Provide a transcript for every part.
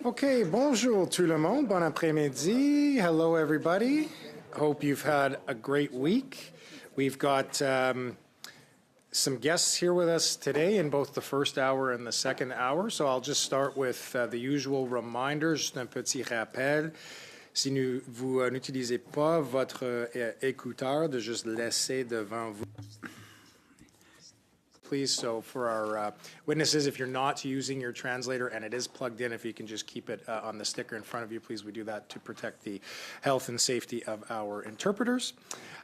Okay, bonjour tout le monde, bon après-midi. Hello everybody. Hope you've had a great week. We've got some guests here with us today in both the first hour and the second hour. So I'll just start with the usual reminders, juste un petit rappel. Si vous n'utilisez pas votre écouteur, de juste laisser devant vous. Please, so for our witnesses, if you're not using your translator and it is plugged in, if you can just keep it on the sticker in front of you, please. We do that to protect the health and safety of our interpreters.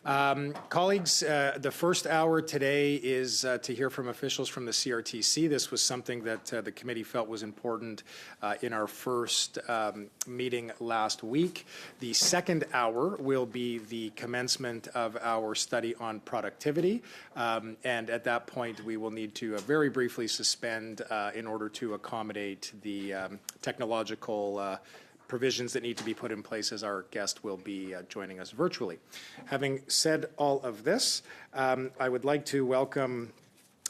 Colleagues, the first hour today is to hear from officials from the CRTC. This was something that the committee felt was important in our first meeting last week. The second hour will be the commencement of our study on productivity, and at that point we will need to very briefly suspend in order to accommodate the technological provisions that need to be put in place as our guest will be joining us virtually. Having said all of this, I would like to welcome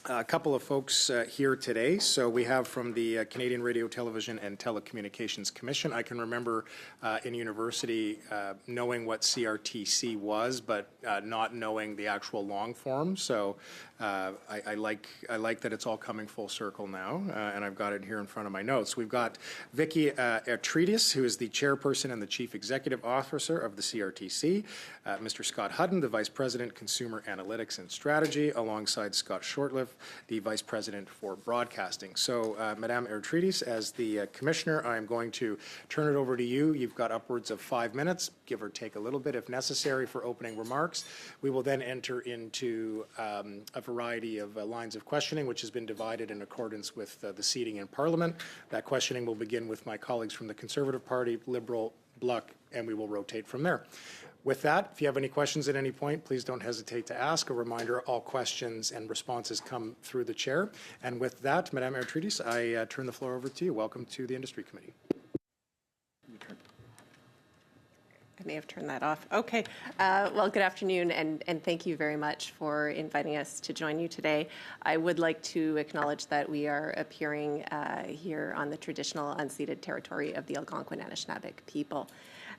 a couple of folks here today. So we have from the Canadian Radio, Television and Telecommunications Commission. I can remember in university knowing what CRTC was, but not knowing the actual long form. So I like that it's all coming full circle now, and I've got it here in front of my notes. We've got Vicky Ertridis, who is the chairperson and the chief executive officer of the CRTC, Mr. Scott Hudden, the vice president, consumer analytics and strategy, alongside Scott Shortliff, the vice president for broadcasting. So, Madame Ertridis, as the commissioner, I'm going to turn it over to you. You've got upwards of 5 minutes, give or take a little bit if necessary, for opening remarks. We will then enter into a variety of lines of questioning, which has been divided in accordance with the seating in Parliament. That questioning will begin with my colleagues from the Conservative Party, Liberal, Bloc, and we will rotate from there. With that, if you have any questions at any point, please don't hesitate to ask. A reminder, all questions and responses come through the chair. And with that, Madame Ertridis, I turn the floor over to you. Welcome to the Industry Committee. I may have turned that off. Okay. Well, good afternoon, and thank you very much for inviting us to join you today. I would like to acknowledge that we are appearing here on the traditional unceded territory of the Algonquin Anishinaabe people.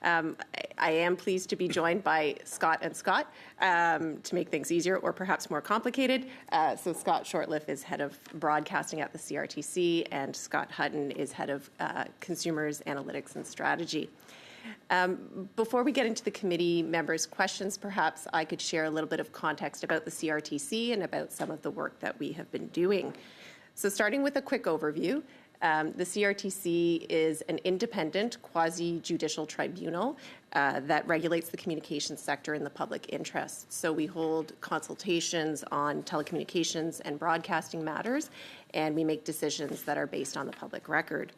I am pleased to be joined by Scott and Scott to make things easier or perhaps more complicated. So Scott Shortliff is head of broadcasting at the CRTC, and Scott Hutton is head of consumers, analytics, and strategy. Before we get into the committee members' questions, perhaps I could share a little bit of context about the CRTC and about some of the work that we have been doing. So starting with a quick overview, the CRTC is an independent quasi-judicial tribunal that regulates the communications sector in the public interest. So we hold consultations on telecommunications and broadcasting matters, and we make decisions that are based on the public record.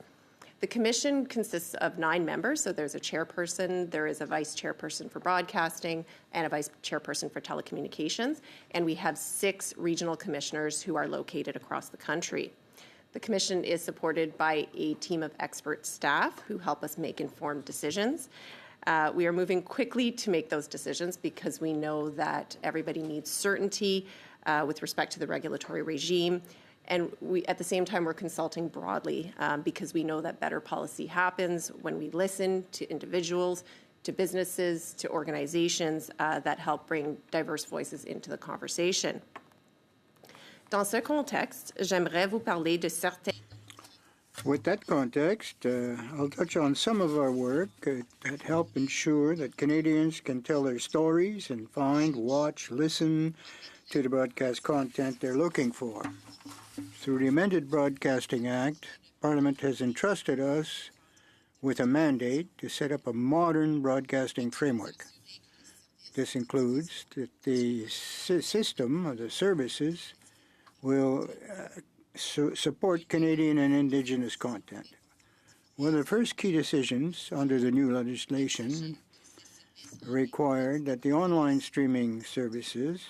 The commission consists of 9 members, so there's a chairperson, there is a vice chairperson for broadcasting, and a vice chairperson for telecommunications, and we have 6 regional commissioners who are located across the country. The commission is supported by a team of expert staff who help us make informed decisions. We are moving quickly to make those decisions because we know that everybody needs certainty with respect to the regulatory regime. And at the same time, we're consulting broadly because we know that better policy happens when we listen to individuals, to businesses, to organizations that help bring diverse voices into the conversation. Dans ce contexte, j'aimerais vous parler de certains. With that context, I'll touch on some of our work that help ensure that Canadians can tell their stories and find, watch, listen to the broadcast content they're looking for. Through the amended Broadcasting Act, Parliament has entrusted us with a mandate to set up a modern broadcasting framework. This includes that the system or the services will support Canadian and Indigenous content. One of the first key decisions under the new legislation required that the online streaming services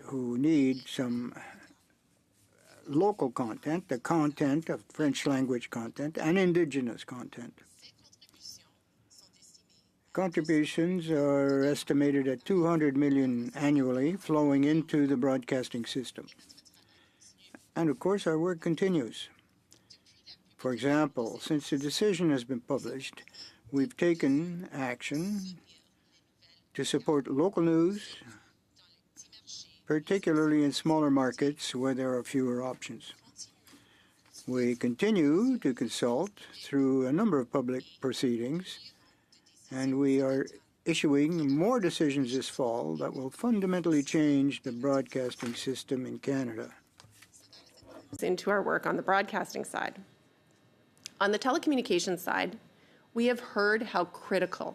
who need some local content, the content of French language content, and Indigenous content. Contributions are estimated at $200 million annually flowing into the broadcasting system. And of course, our work continues. For example, since the decision has been published, we've taken action to support local news, particularly in smaller markets where there are fewer options. We continue to consult through a number of public proceedings, and we are issuing more decisions this fall that will fundamentally change the broadcasting system in Canada. Into our work on the broadcasting side. On the telecommunications side, we have heard how critical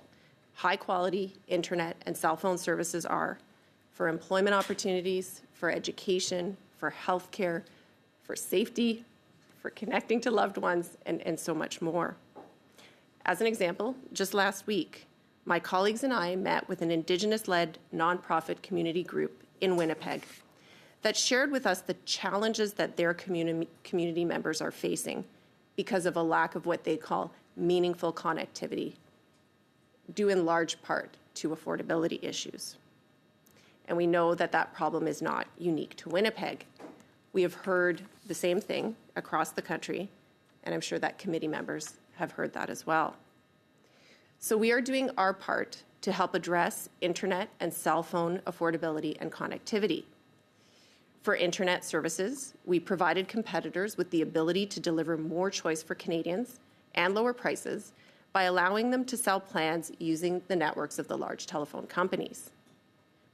high-quality internet and cell phone services are for employment opportunities, for education, for healthcare, for safety, for connecting to loved ones, and so much more. As an example, just last week, my colleagues and I met with an Indigenous-led nonprofit community group in Winnipeg that shared with us the challenges that their community members are facing because of a lack of what they call meaningful connectivity, due in large part to affordability issues. And we know that that problem is not unique to Winnipeg. We have heard the same thing across the country, and I'm sure that committee members have heard that as well. So we are doing our part to help address internet and cell phone affordability and connectivity. For internet services, we provided competitors with the ability to deliver more choice for Canadians and lower prices by allowing them to sell plans using the networks of the large telephone companies.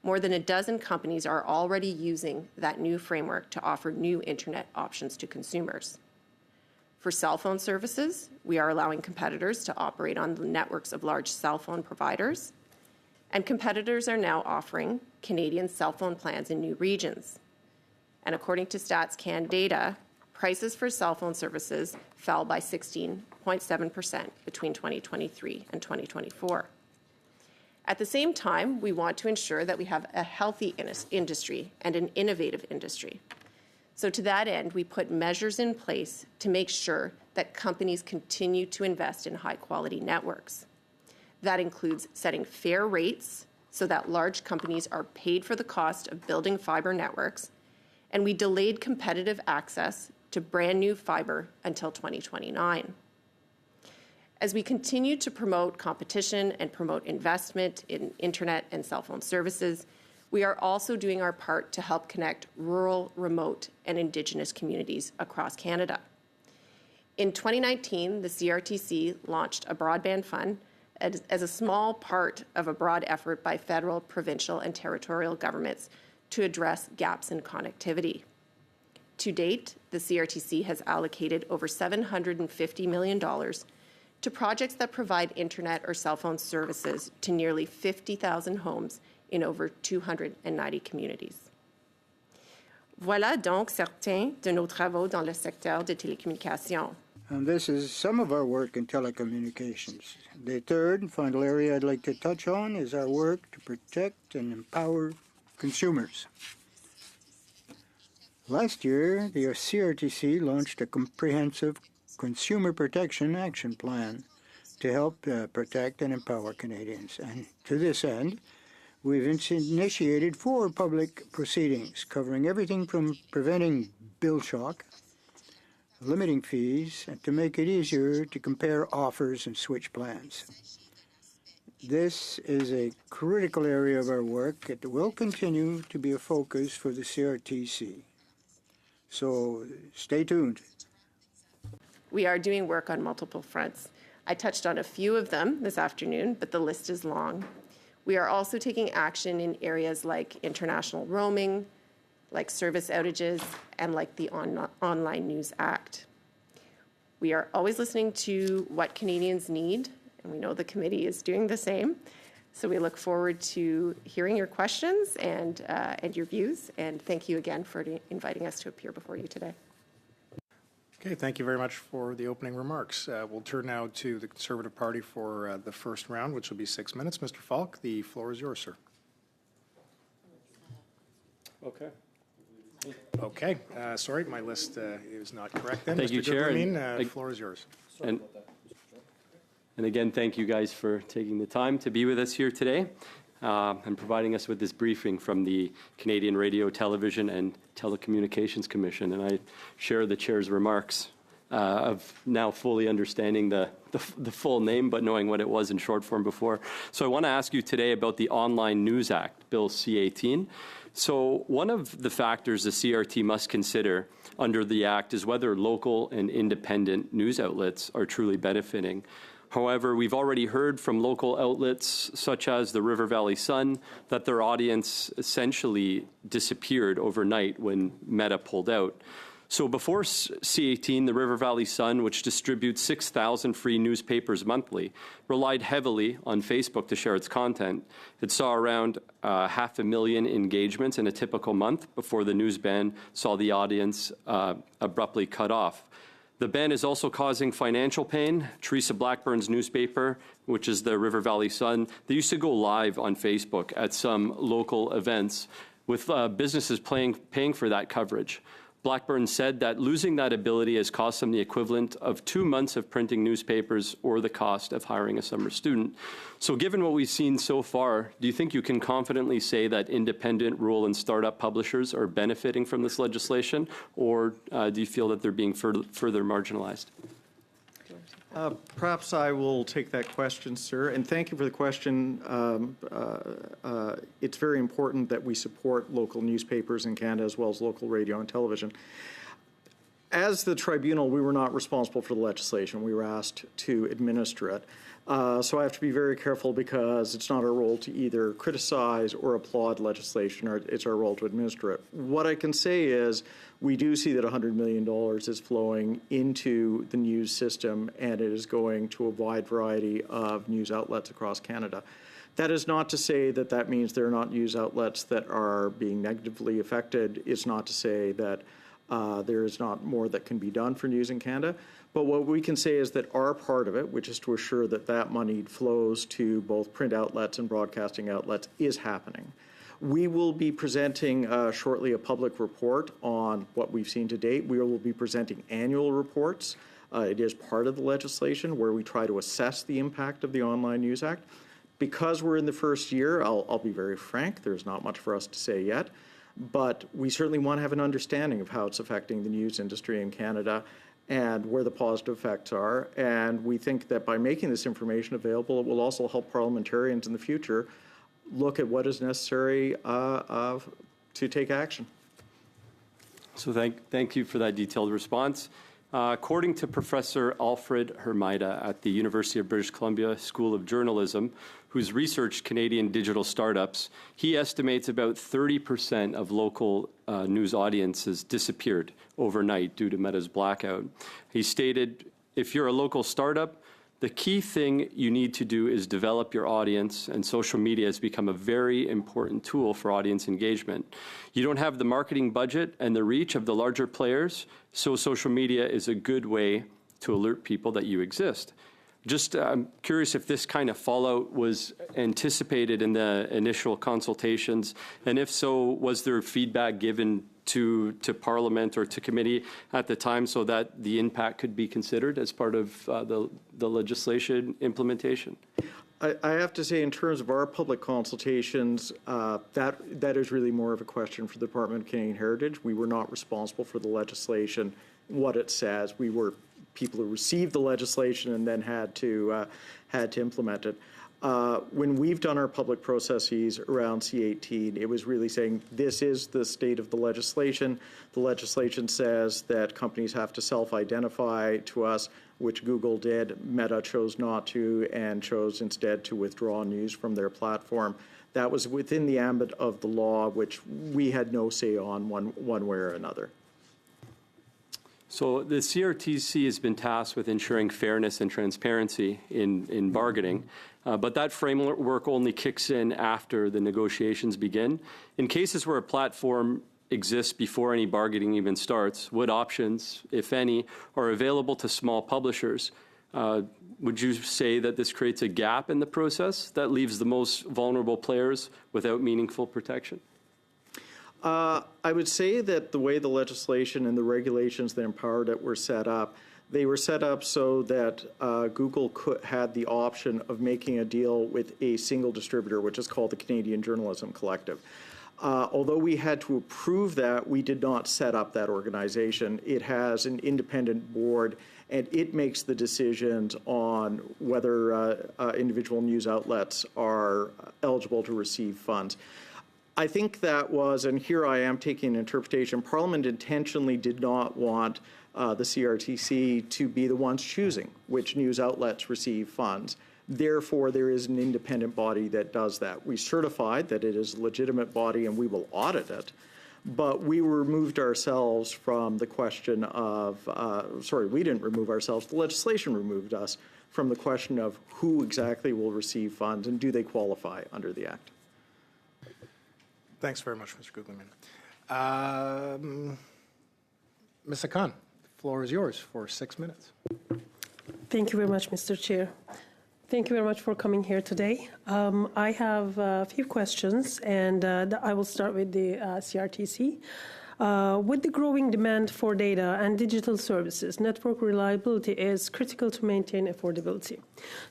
More than a dozen companies are already using that new framework to offer new internet options to consumers. For cell phone services, we are allowing competitors to operate on the networks of large cell phone providers, and competitors are now offering Canadian cell phone plans in new regions. And according to StatsCan data, prices for cell phone services fell by 16.7% between 2023 and 2024. At the same time, we want to ensure that we have a healthy industry and an innovative industry. So to that end, we put measures in place to make sure that companies continue to invest in high-quality networks. That includes setting fair rates so that large companies are paid for the cost of building fiber networks, and we delayed competitive access to brand new fiber until 2029. As we continue to promote competition and promote investment in internet and cell phone services, we are also doing our part to help connect rural, remote, and Indigenous communities across Canada. In 2019, the CRTC launched a broadband fund as a small part of a broad effort by federal, provincial, and territorial governments to address gaps in connectivity. To date, the CRTC has allocated over $750 million to projects that provide internet or cell phone services to nearly 50,000 homes in over 290 communities. Voilà donc certains de nos travaux dans le secteur des télécommunications. And this is some of our work in telecommunications. The third and final area I'd like to touch on is our work to protect and empower consumers. Last year, the CRTC launched a comprehensive Consumer Protection Action Plan to help protect and empower Canadians. And to this end, we've initiated 4 public proceedings covering everything from preventing bill shock, limiting fees, and to make it easier to compare offers and switch plans. This is a critical area of our work. It will continue to be a focus for the CRTC. So stay tuned. We are doing work on multiple fronts. I touched on a few of them this afternoon, but the list is long. We are also taking action in areas like international roaming, like service outages, and like the Online News Act. We are always listening to what Canadians need, and we know the committee is doing the same. So we look forward to hearing your questions and your views, and thank you again for inviting us to appear before you today. Okay, thank you very much for the opening remarks. We'll turn now to the Conservative Party for the first round, which will be 6 minutes. Mr. Falk, the floor is yours, sir. Okay. Okay, sorry, my list is not correct then. Thank you, Mr. Chair. The floor is yours. And again, thank you guys for taking the time to be with us here today and providing us with this briefing from the Canadian Radio, Television and Telecommunications Commission. And I share the Chair's remarks of now fully understanding the full name, but knowing what it was in short form before. So I want to ask you today about the Online News Act, Bill C-18. So one of the factors the CRT must consider under the Act is whether local and independent news outlets are truly benefiting. However, we've already heard from local outlets such as the River Valley Sun that their audience essentially disappeared overnight when Meta pulled out. So before C-18, the River Valley Sun, which distributes 6,000 free newspapers monthly, relied heavily on Facebook to share its content. It saw around 500,000 engagements in a typical month before the news ban saw the audience abruptly cut off. The ban is also causing financial pain. Teresa Blackburn's newspaper, which is the River Valley Sun, they used to go live on Facebook at some local events with businesses paying for that coverage. Blackburn said that losing that ability has cost them the equivalent of 2 months of printing newspapers or the cost of hiring a summer student. So given what we've seen so far, do you think you can confidently say that independent, rural, and startup publishers are benefiting from this legislation, or do you feel that they're being further marginalized? Perhaps I will take that question, sir, and thank you for the question. It's very important that we support local newspapers in Canada as well as local radio and television. As the tribunal, we were not responsible for the legislation. We were asked to administer it. So I have to be very careful because it's not our role to either criticize or applaud legislation, or it's our role to administer it. What I can say is we do see that $100 million is flowing into the news system, and it is going to a wide variety of news outlets across Canada. That is not to say that that means there are not news outlets that are being negatively affected. It's not to say that there is not more that can be done for news in Canada. But what we can say is that our part of it, which is to assure that that money flows to both print outlets and broadcasting outlets, is happening. We will be presenting shortly a public report on what we've seen to date. We will be presenting annual reports. It is part of the legislation where we try to assess the impact of the Online News Act. Because we're in the first year, I'll be very frank, there's not much for us to say yet, but we certainly want to have an understanding of how it's affecting the news industry in Canada and where the positive effects are. And we think that by making this information available, it will also help parliamentarians in the future look at what is necessary to take action. So thank you for that detailed response. According to Professor Alfred Hermida at the University of British Columbia School of Journalism, who's researched Canadian digital startups, he estimates about 30% of local news audiences disappeared overnight due to Meta's blackout. He stated, if you're a local startup, the key thing you need to do is develop your audience, and social media has become a very important tool for audience engagement. You don't have the marketing budget and the reach of the larger players, so social media is a good way to alert people that you exist. Just I'm curious if this kind of fallout was anticipated in the initial consultations, and if so, was there feedback given to Parliament or to committee at the time so that the impact could be considered as part of the legislation implementation? I have to say, in terms of our public consultations, that is really more of a question for the Department of Canadian Heritage. We were not responsible for the legislation, what it says. We were people who received the legislation and then had to implement it. When we've done our public processes around C-18, it was really saying this is the state of the legislation. The legislation says that companies have to self-identify to us, which Google did. Meta chose not to and chose instead to withdraw news from their platform. That was within the ambit of the law, which we had no say on one way or another. So the CRTC has been tasked with ensuring fairness and transparency in bargaining, but that framework only kicks in after the negotiations begin. In cases where a platform exists before any bargaining even starts, what options, if any, are available to small publishers? Would you say that this creates a gap in the process that leaves the most vulnerable players without meaningful protection? I would say that the way the legislation and the regulations that empowered it were set up, they were set up so that Google had the option of making a deal with a single distributor, which is called the Canadian Journalism Collective. Although we had to approve that, we did not set up that organization. It has an independent board, and it makes the decisions on whether individual news outlets are eligible to receive funds. I think that was, and here I am taking interpretation, Parliament intentionally did not want the CRTC to be the ones choosing which news outlets receive funds. Therefore, there is an independent body that does that. We certified that it is a legitimate body and we will audit it, but we removed ourselves from the question of, we didn't remove ourselves, the legislation removed us from the question of who exactly will receive funds and do they qualify under the Act. Thanks very much, Mr. Guglielmin. Ms. Akan, the floor is yours for 6 minutes. Thank you very much, Mr. Chair. Thank you very much for coming here today. I have a few questions, and I will start with the CRTC. With the growing demand for data and digital services, network reliability is critical to maintain affordability.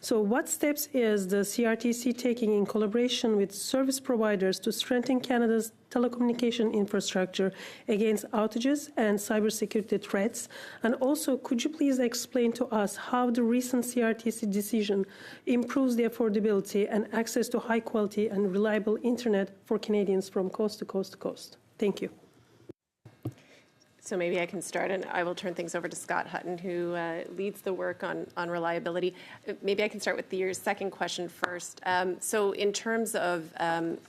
So what steps is the CRTC taking in collaboration with service providers to strengthen Canada's telecommunication infrastructure against outages and cybersecurity threats? And also, could you please explain to us how the recent CRTC decision improves the affordability and access to high quality and reliable internet for Canadians from coast to coast to coast? Thank you. So maybe I can start, and I will turn things over to Scott Hutton, who leads the work on reliability. Maybe I can start with your second question first. So in terms of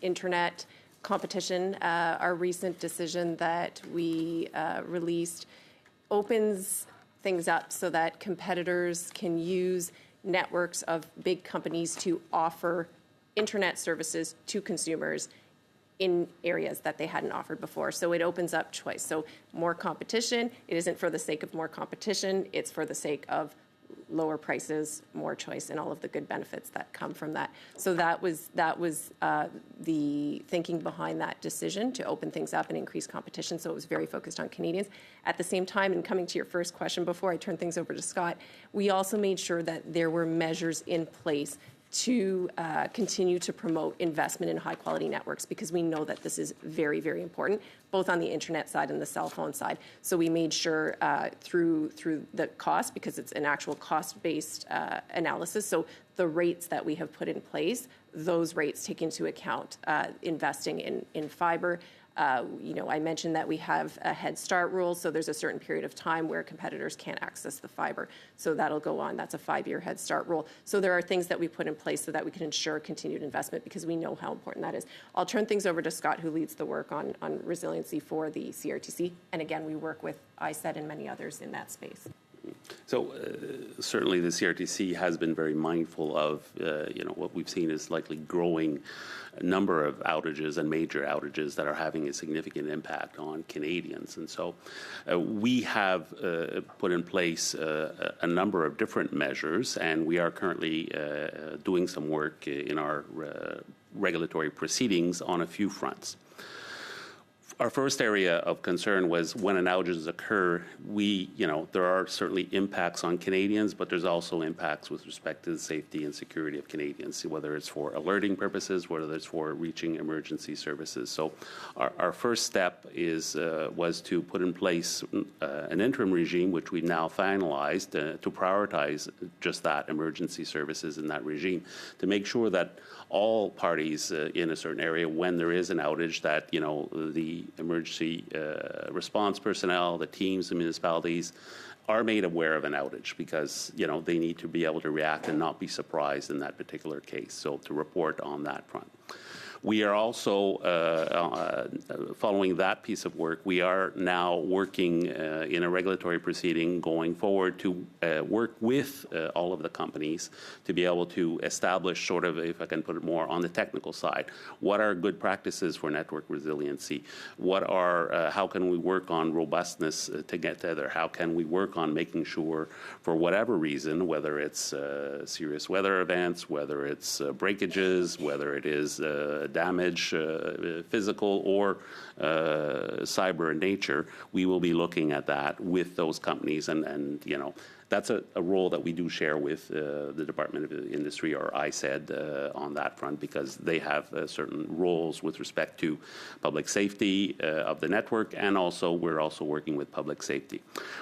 internet competition, our recent decision that we released opens things up so that competitors can use networks of big companies to offer internet services to consumers in areas that they hadn't offered before. So it opens up choice. So more competition, it isn't for the sake of more competition, it's for the sake of lower prices, more choice, and all of the good benefits that come from that. So that was the thinking behind that decision to open things up and increase competition. So it was very focused on Canadians. At the same time, and coming to your first question before I turn things over to Scott, we also made sure that there were measures in place to continue to promote investment in high-quality networks, because we know that this is very, very important, both on the internet side and the cell phone side. So we made sure through the cost, because it's an actual cost-based analysis, so the rates that we have put in place, those rates take into account investing in fiber. I mentioned that we have a Head Start rule, so there's a certain period of time where competitors can't access the fiber. So that'll go on. That's a 5-year Head Start rule. So there are things that we put in place so that we can ensure continued investment, because we know how important that is. I'll turn things over to Scott, who leads the work on resiliency for the CRTC. And again, we work with ISED and many others in that space. So certainly the CRTC has been very mindful of, what we've seen is likely growing number of outages and major outages that are having a significant impact on Canadians. And so we have put in place a number of different measures, and we are currently doing some work in our regulatory proceedings on a few fronts. Our first area of concern was when an outage occurs, there are certainly impacts on Canadians, but there's also impacts with respect to the safety and security of Canadians, whether it's for alerting purposes, whether it's for reaching emergency services. So our first step was to put in place an interim regime, which we've now finalized, to prioritize just that, emergency services in that regime, to make sure that all parties in a certain area, when there is an outage, that the emergency response personnel, the teams, the municipalities are made aware of an outage, because they need to be able to react and not be surprised in that particular case. So to report on that front. We are also, following that piece of work, we are now working in a regulatory proceeding going forward to work with all of the companies to be able to establish sort of, if I can put it more on the technical side, what are good practices for network resiliency? How can we work on robustness to get there? How can we work on making sure, for whatever reason, whether it's serious weather events, whether it's breakages, whether it is damage, physical or cyber in nature, we will be looking at that with those companies and that's a role that we do share with the Department of Industry, or ISED, on that front, because they have certain roles with respect to public safety of the network, and also we're also working with public safety.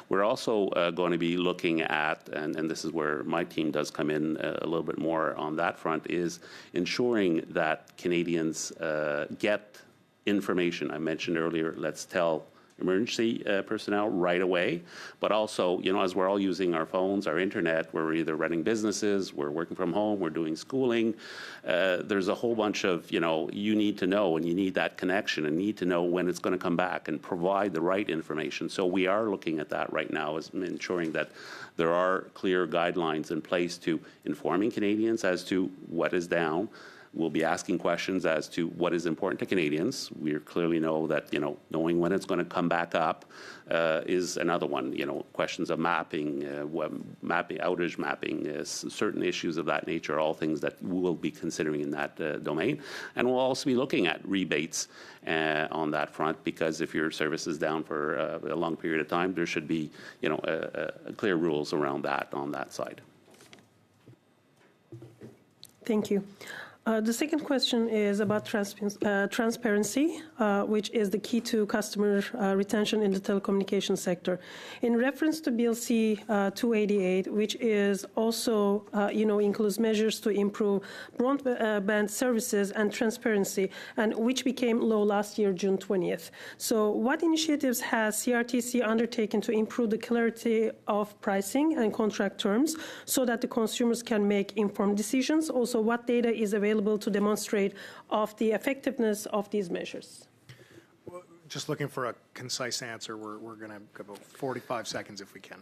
We're also going to be looking at, and this is where my team does come in a little bit more on that front, is ensuring that Canadians get information. I mentioned earlier, let's tell emergency personnel right away, but also, as we're all using our phones, our internet, we're either running businesses, we're working from home, we're doing schooling, there's a whole bunch of, you need to know, and you need that connection, and need to know when it's going to come back, and provide the right information. So we are looking at that right now, as ensuring that there are clear guidelines in place to informing Canadians as to what is down. We'll be asking questions as to what is important to Canadians. We clearly know that, knowing when it's going to come back up is another one. Questions of mapping, outage mapping, certain issues of that nature are all things that we'll be considering in that domain. And we'll also be looking at rebates on that front, because if your service is down for a long period of time, there should be, clear rules around that on that side. Thank you. The second question is about transparency, which is the key to customer retention in the telecommunications sector. In reference to Bill C-288, which is also, includes measures to improve broadband services and transparency, and which became law last year, June 20th. So what initiatives has CRTC undertaken to improve the clarity of pricing and contract terms so that the consumers can make informed decisions? Also, what data is available to demonstrate of the effectiveness of these measures? Just looking for a concise answer. We're going to go about 45 seconds if we can.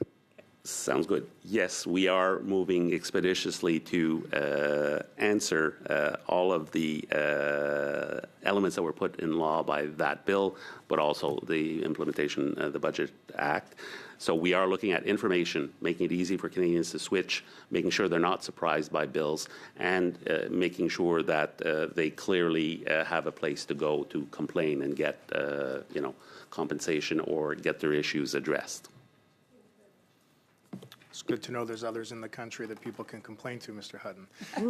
Sounds good. Yes, we are moving expeditiously to answer all of the elements that were put in law by that bill, but also the implementation of the Budget Act. So we are looking at information, making it easy for Canadians to switch, making sure they're not surprised by bills, and making sure that they clearly have a place to go to complain and get, compensation or get their issues addressed. It's good to know there's others in the country that people can complain to, Mr. Hutton.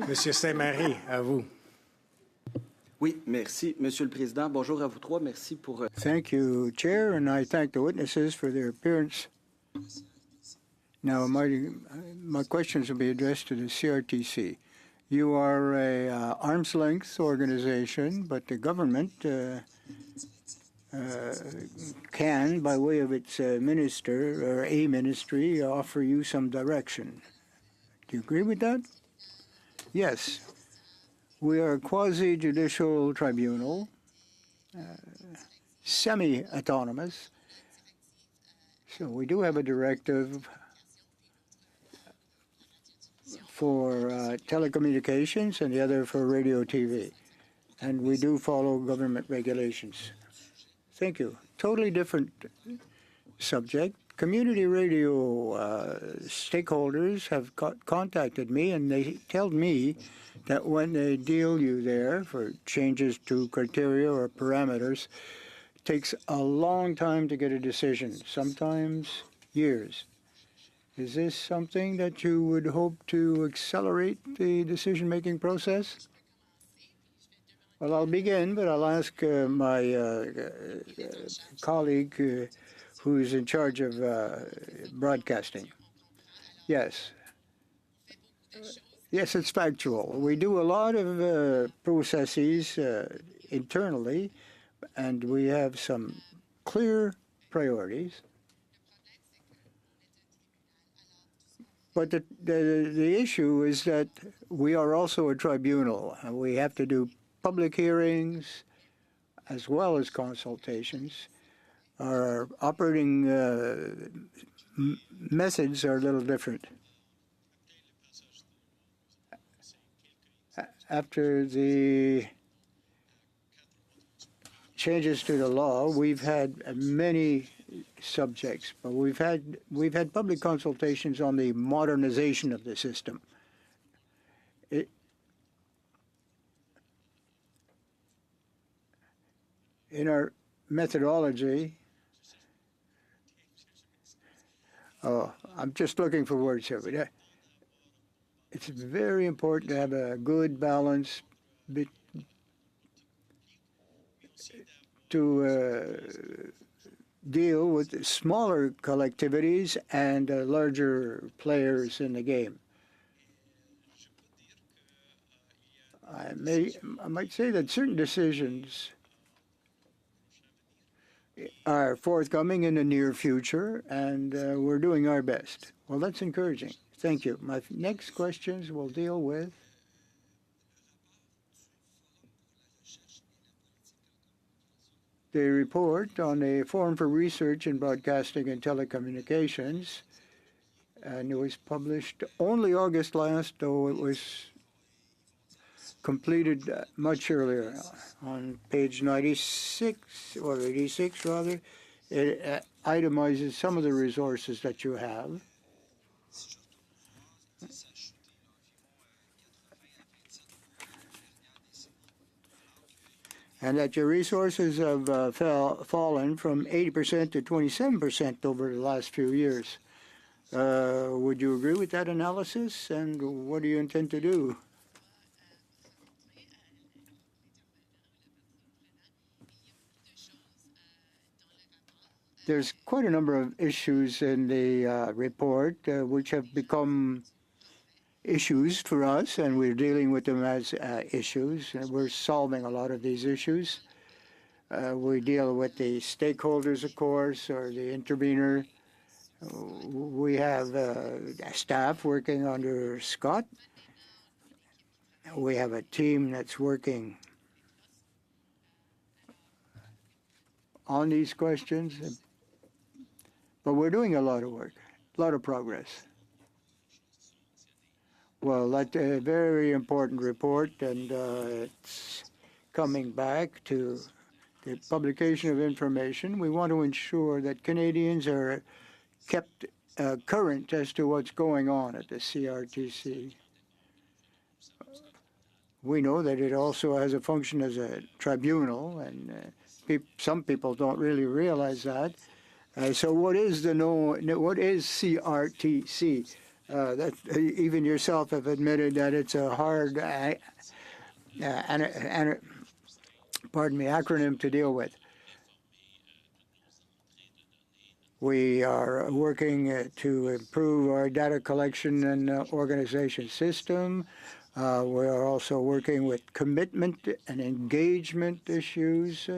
Monsieur Saint-Marie, à vous. Oui, merci, Monsieur le Président. Bonjour à vous trois. Merci pour. Thank you, Chair, and I thank the witnesses for their appearance. Now, my questions will be addressed to the CRTC. You are a arm's length organization, but the government can, by way of its minister or a ministry, offer you some direction. Do you agree with that? Yes. We are a quasi-judicial tribunal, semi-autonomous. So we do have a directive for telecommunications and the other for radio TV. And we do follow government regulations. Thank you. Totally different subject. Community radio stakeholders have contacted me, and they tell me that when they deal you there for changes to criteria or parameters, it takes a long time to get a decision, sometimes years. Is this something that you would hope to accelerate the decision-making process? Well, I'll begin, but I'll ask my colleague who's in charge of broadcasting. Yes. Yes, it's factual. We do a lot of processes internally, and we have some clear priorities. But the issue is that we are also a tribunal, and we have to do public hearings as well as consultations. Our operating methods are a little different. After the changes to the law, we've had many subjects, but we've had public consultations on the modernization of the system. In our methodology, I'm just looking for words here, but it's very important to have a good balance to deal with smaller collectivities and larger players in the game. I might say that certain decisions are forthcoming in the near future, and we're doing our best. Well, that's encouraging. Thank you. My next questions will deal with the report on a Forum for Research in Broadcasting and Telecommunications, and it was published only August last, though it was completed much earlier. On page 96, or 86 rather, it itemizes some of the resources that you have. And that your resources have fallen from 80% to 27% over the last few years. Would you agree with that analysis, and what do you intend to do? There's quite a number of issues in the report which have become issues for us, and we're dealing with them as issues. And we're solving a lot of these issues. We deal with the stakeholders, of course, or the intervener. We have staff working under Scott. We have a team that's working on these questions. But we're doing a lot of work, a lot of progress. Well, that's a very important report, and it's coming back to the publication of information. We want to ensure that Canadians are kept current as to what's going on at the CRTC. We know that it also has a function as a tribunal, and some people don't really realize that. So what is CRTC? That even yourself have admitted that it's a hard acronym to deal with. We are working to improve our data collection and organization system. We are also working with commitment and engagement issues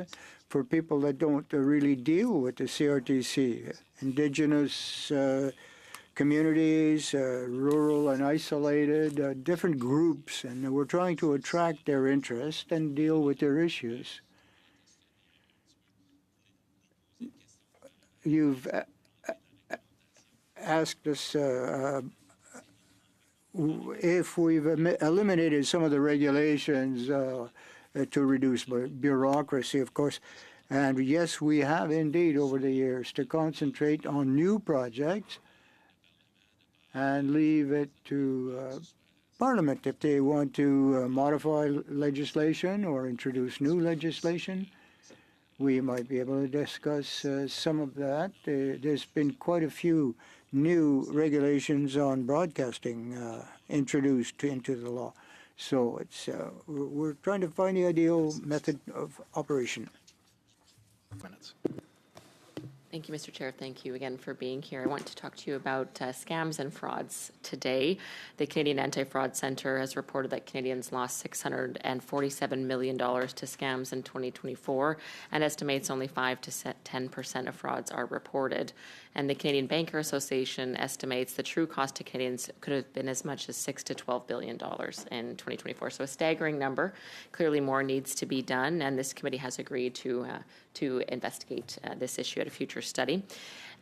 for people that don't really deal with the CRTC, Indigenous communities, rural and isolated, different groups, and we're trying to attract their interest and deal with their issues. You've asked us if we've eliminated some of the regulations to reduce bureaucracy, of course. And yes, we have indeed over the years to concentrate on new projects and leave it to Parliament if they want to modify legislation or introduce new legislation. We might be able to discuss some of that. There's been quite a few new regulations on broadcasting introduced into the law. So it's we're trying to find the ideal method of operation. Minutes. Thank you, Mr. Chair. Thank you again for being here. I want to talk to you about scams and frauds today. The Canadian Anti-Fraud Centre has reported that Canadians lost $647 million to scams in 2024 and estimates only 5 to 10% of frauds are reported. And the Canadian Banker Association estimates the true cost to Canadians could have been as much as $6 to $12 billion in 2024. So a staggering number. Clearly more needs to be done, and this committee has agreed to investigate this issue at a future study.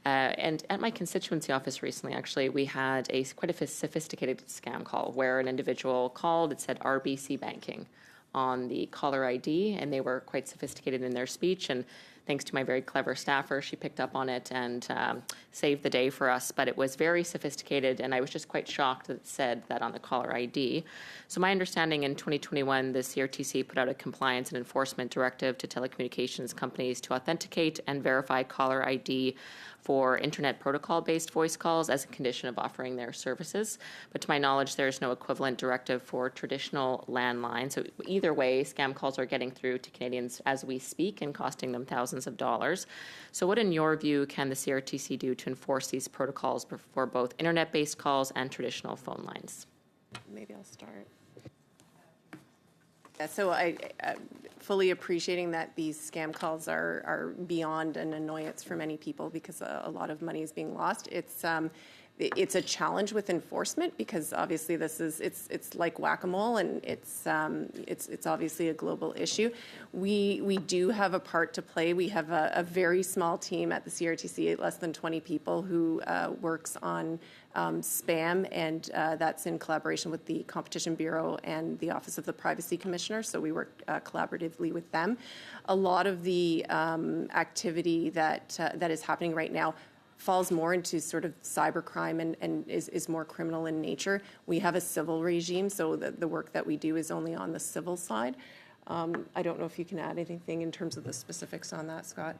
And at my constituency office recently, actually, we had quite a sophisticated scam call where an individual called. It said RBC Banking on the caller ID, and they were quite sophisticated in their speech. And thanks to my very clever staffer, she picked up on it and saved the day for us. But it was very sophisticated, and I was just quite shocked that it said that on the caller ID. So my understanding, in 2021, the CRTC put out a compliance and enforcement directive to telecommunications companies to authenticate and verify caller ID for internet protocol-based voice calls as a condition of offering their services. But to my knowledge, there is no equivalent directive for traditional landlines. So either way, scam calls are getting through to Canadians as we speak and costing them thousands of dollars. So what, in your view, can the CRTC do to enforce these protocols for both internet-based calls and traditional phone lines? Maybe I'll start. Yeah, so I fully appreciating that these scam calls are beyond an annoyance for many people because a lot of money is being lost. It's a challenge with enforcement because obviously it's like whack-a-mole, and it's obviously a global issue. We do have a part to play. We have a very small team at the CRTC, less than 20 people, who works on spam, and that's in collaboration with the Competition Bureau and the Office of the Privacy Commissioner, so we work collaboratively with them. A lot of the activity that is happening right now falls more into sort of cybercrime and is more criminal in nature. We have a civil regime, so the work that we do is only on the civil side. I don't know if you can add anything in terms of the specifics on that, Scott.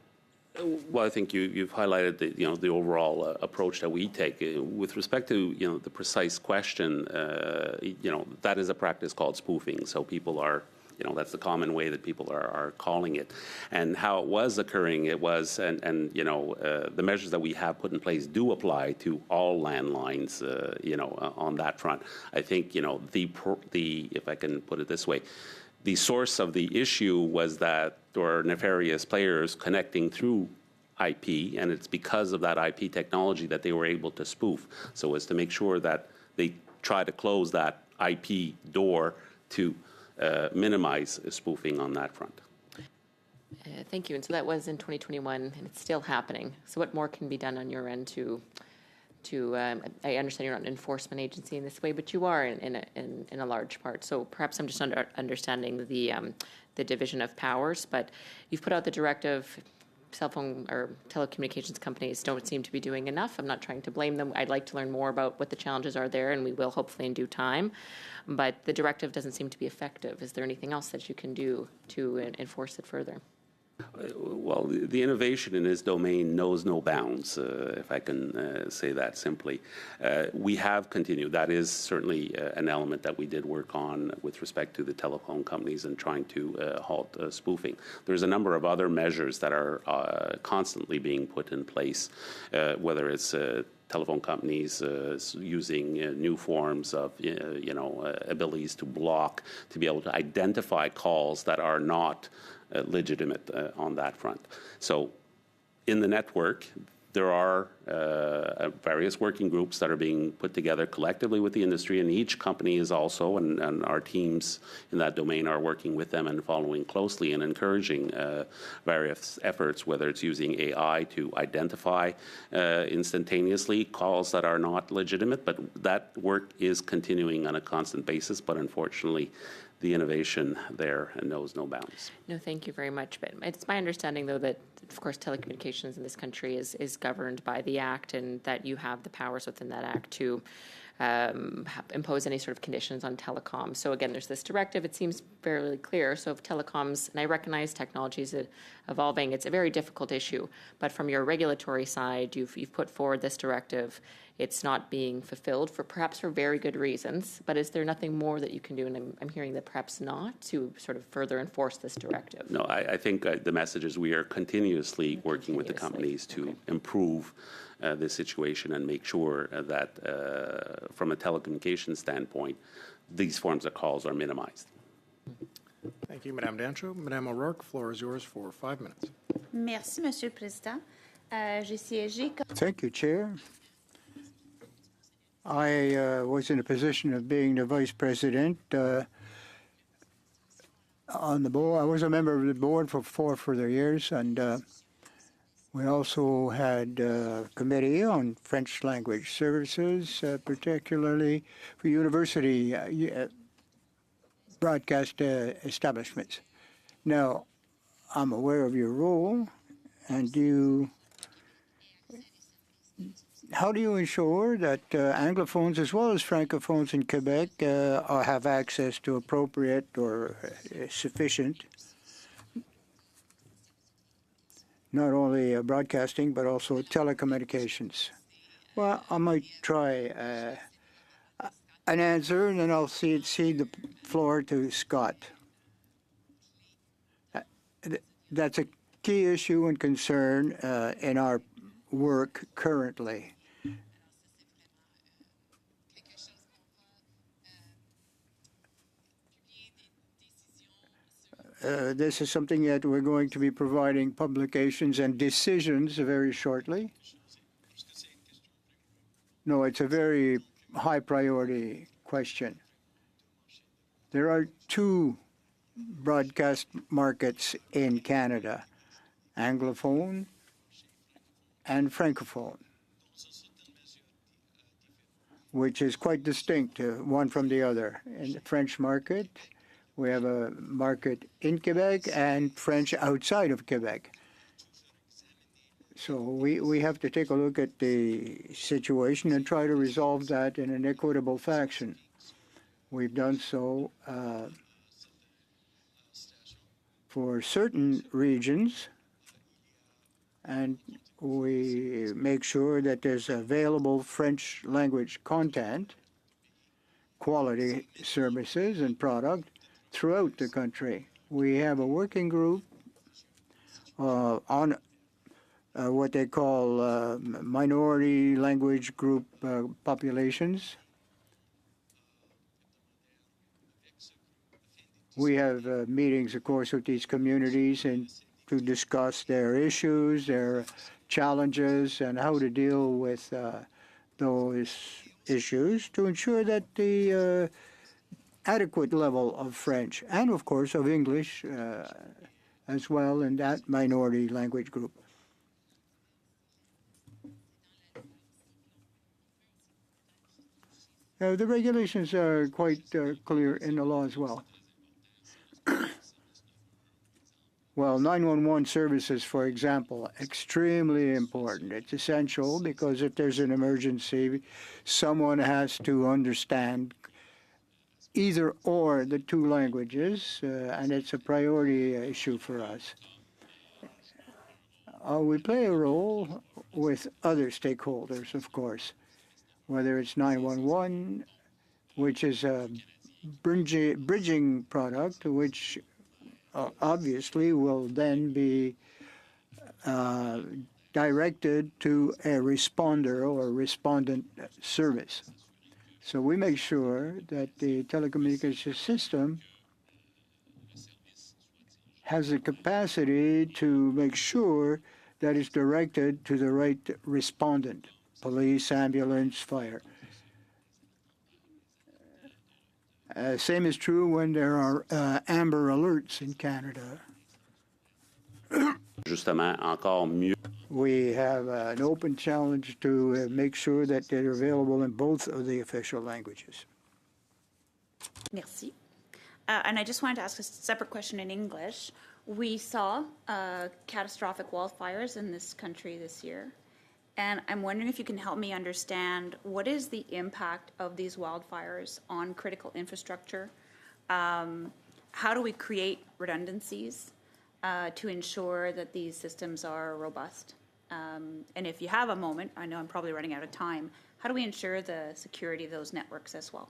Well, I think you've highlighted the overall approach that we take with respect to the precise question. That is a practice called spoofing. So people are. That's the common way that people are calling it. And how it was occurring, it was, the measures that we have put in place do apply to all landlines, on that front. I think, if I can put it this way, the source of the issue was that there were nefarious players connecting through IP, and it's because of that IP technology that they were able to spoof. So as to make sure that they try to close that IP door to minimize spoofing on that front. Thank you. And so that was in 2021, and it's still happening. So what more can be done on your end to I understand you're not an enforcement agency in this way, but you are in a large part. So perhaps I'm just understanding the division of powers. But you've put out the directive. Cell phone or telecommunications companies don't seem to be doing enough. I'm not trying to blame them. I'd like to learn more about what the challenges are there, and we will hopefully in due time. But the directive doesn't seem to be effective. Is there anything else that you can do to enforce it further? Well, the innovation in this domain knows no bounds, if I can say that simply. We have continued. That is certainly an element that we did work on with respect to the telephone companies and trying to halt spoofing. There's a number of other measures that are constantly being put in place, whether it's telephone companies using new forms of, abilities to block, to be able to identify calls that are not legitimate on that front. So in the network, there are various working groups that are being put together collectively with the industry, and each company is also, and our teams in that domain are working with them and following closely and encouraging various efforts, whether it's using AI to identify instantaneously calls that are not legitimate, but that work is continuing on a constant basis, but unfortunately, the innovation there knows no bounds. No, thank you very much. But it's my understanding, though, that, of course, telecommunications in this country is governed by the Act, and that you have the powers within that Act to impose any sort of conditions on telecom. So again, there's this directive. It seems fairly clear. So if telecoms, and I recognize technology is evolving, it's a very difficult issue. But from your regulatory side, you've put forward this directive. It's not being fulfilled perhaps for very good reasons. But is there nothing more that you can do? And I'm hearing that perhaps not, to sort of further enforce this directive. No, I think the message is we are continuously working with the companies to improve this situation and make sure that from a telecommunications standpoint, these forms of calls are minimized. Thank you, Madame Dancho. Madame O'Rourke, floor is yours for 5 minutes. Merci, Monsieur le Président. J'ai siégé comme... Thank you, Chair. I was in a position of being the vice president on the board. I was a member of the board for 4 further years, and we also had a committee on French language services, particularly for university broadcast establishments. Now, I'm aware of your role And how do you ensure that Anglophones as well as Francophones in Quebec have access to appropriate or sufficient, not only broadcasting, but also telecommunications? Well, I might try an answer, and then I'll cede the floor to Scott. That's a key issue and concern in our work currently. This is something that we're going to be providing publications and decisions very shortly. No, it's a very high priority question. There are two broadcast markets in Canada, Anglophone and Francophone, which is quite distinct, one from the other. In the French market, we have a market in Quebec and French outside of Quebec. So we have to take a look at the situation and try to resolve that in an equitable fashion. We've done so for certain regions, and we make sure that there's available French language content, quality services and product throughout the country. We have a working group on what they call minority language group populations. We have meetings, of course, with these communities and to discuss their issues, their challenges, and how to deal with those issues to ensure that the adequate level of French and, of course, of English as well in that minority language group. The regulations are quite clear in the law as well. Well, 911 services, for example, extremely important. It's essential because if there's an emergency, someone has to understand either or the two languages, and it's a priority issue for us. We play a role with other stakeholders, of course, whether it's 911, which is a bridging product, which obviously will then be directed to a responder or respondent service. So we make sure that the telecommunications system has the capacity to make sure that it's directed to the right respondent, police, ambulance, fire. Same is true when there are amber alerts in Canada. Justement, encore mieux. We have an open challenge to make sure that they're available in both of the official languages. Merci. And I just wanted to ask a separate question in English. We saw catastrophic wildfires in this country this year. And I'm wondering if you can help me understand what is the impact of these wildfires on critical infrastructure? How do we create redundancies to ensure that these systems are robust? And if you have a moment, I know I'm probably running out of time, how do we ensure the security of those networks as well?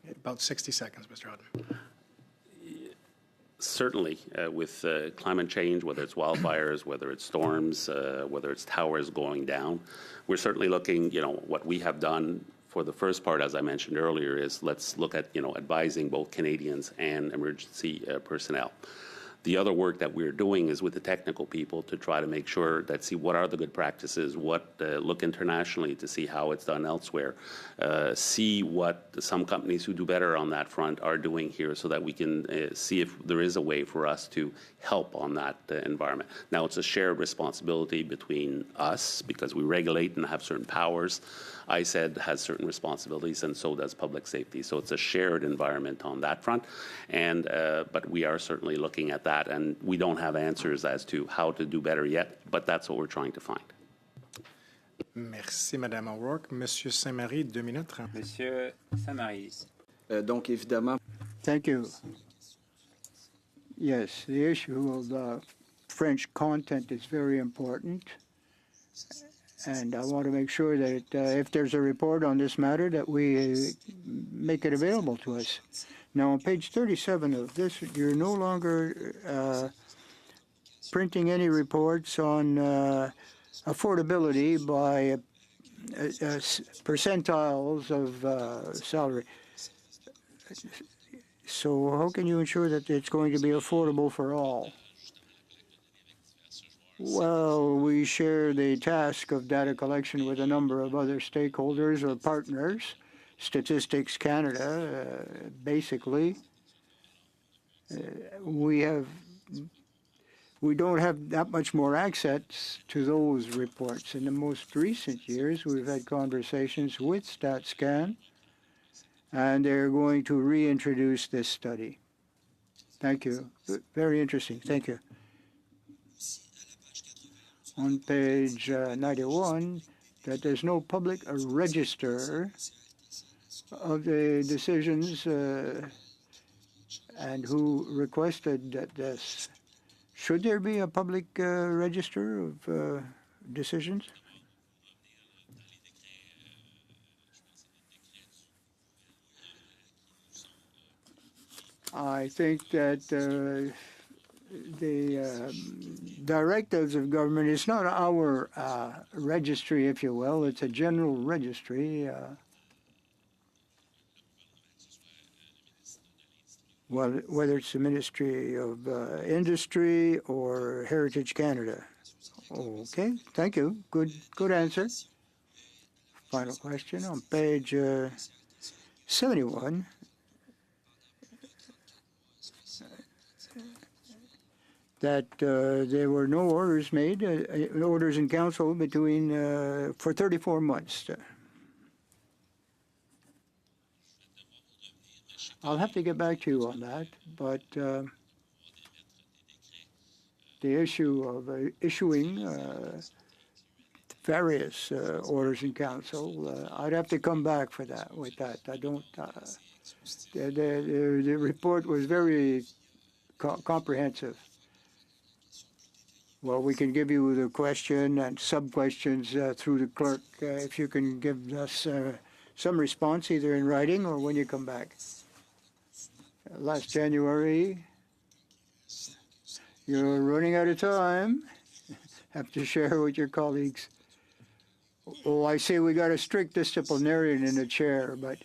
About 60 seconds, Mr. Hutton. Certainly, with climate change, whether it's wildfires, whether it's storms, whether it's towers going down, we're certainly looking, what we have done for the first part, as I mentioned earlier, is let's look at, advising both Canadians and emergency personnel. The other work that we're doing is with the technical people to try to make sure that see what are the good practices, look internationally to see how it's done elsewhere, see what some companies who do better on that front are doing here so that we can see if there is a way for us to help on that environment. Now, it's a shared responsibility between us because we regulate and have certain powers, ISED has certain responsibilities, and so does public safety. So it's a shared environment on that front. And but we are certainly looking at that, and we don't have answers as to how to do better yet, but that's what we're trying to find. Merci, Madame O'Rourke. Monsieur Saint-Marie, 2 minutes. Monsieur Saint-Marie. Donc, évidemment, Thank you. Yes, the issue of French content is very important. And I want to make sure that if there's a report on this matter, that we make it available to us. Now, on page 37 of this, you're no longer printing any reports on affordability by percentiles of salary. So how can you ensure that it's going to be affordable for all? Well, we share the task of data collection with a number of other stakeholders or partners. Statistics Canada, basically. We don't have that much more access to those reports. In the most recent years, we've had conversations with StatsCan, and they're going to reintroduce this study. Thank you. Very interesting. Thank you. On page 91, that there's no public register of the decisions and who requested that this. Should there be a public register of decisions? I think that the directives of government is not our registry, if you will. It's a general registry. Well, whether it's the Ministry of Industry or Heritage Canada. Okay, thank you. Good answer. Final question on page 71. That there were no orders made, orders in council between for 34 months. I'll have to get back to you on that, but the issue of issuing various orders in council, I'd have to come back for that. With that, I don't. The report was very comprehensive. Well, we can give you the question and sub-questions through the clerk if you can give us some response, either in writing or when you come back. Last January, you're running out of time. Have to share with your colleagues. Oh, I say we got a strict disciplinarian in the chair, but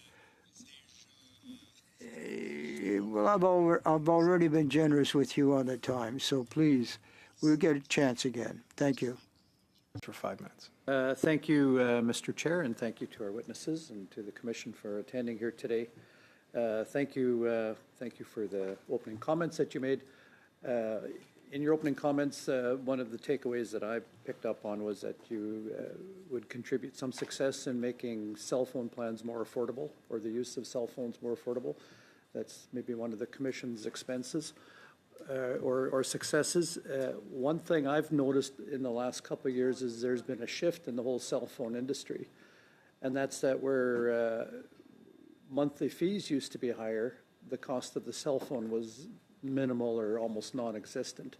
well, I've already been generous with you on the time, so please, we'll get a chance again. Thank you. For 5 minutes. Thank you, Mr. Chair, and thank you to our witnesses and to the Commission for attending here today. Thank you for the opening comments that you made. In your opening comments, one of the takeaways that I picked up on was that you would contribute some success in making cell phone plans more affordable, or the use of cell phones more affordable. That's maybe one of the Commission's expenses or successes. One thing I've noticed in the last couple of years is there's been a shift in the whole cell phone industry, and that's that where monthly fees used to be higher, the cost of the cell phone was minimal or almost non-existent.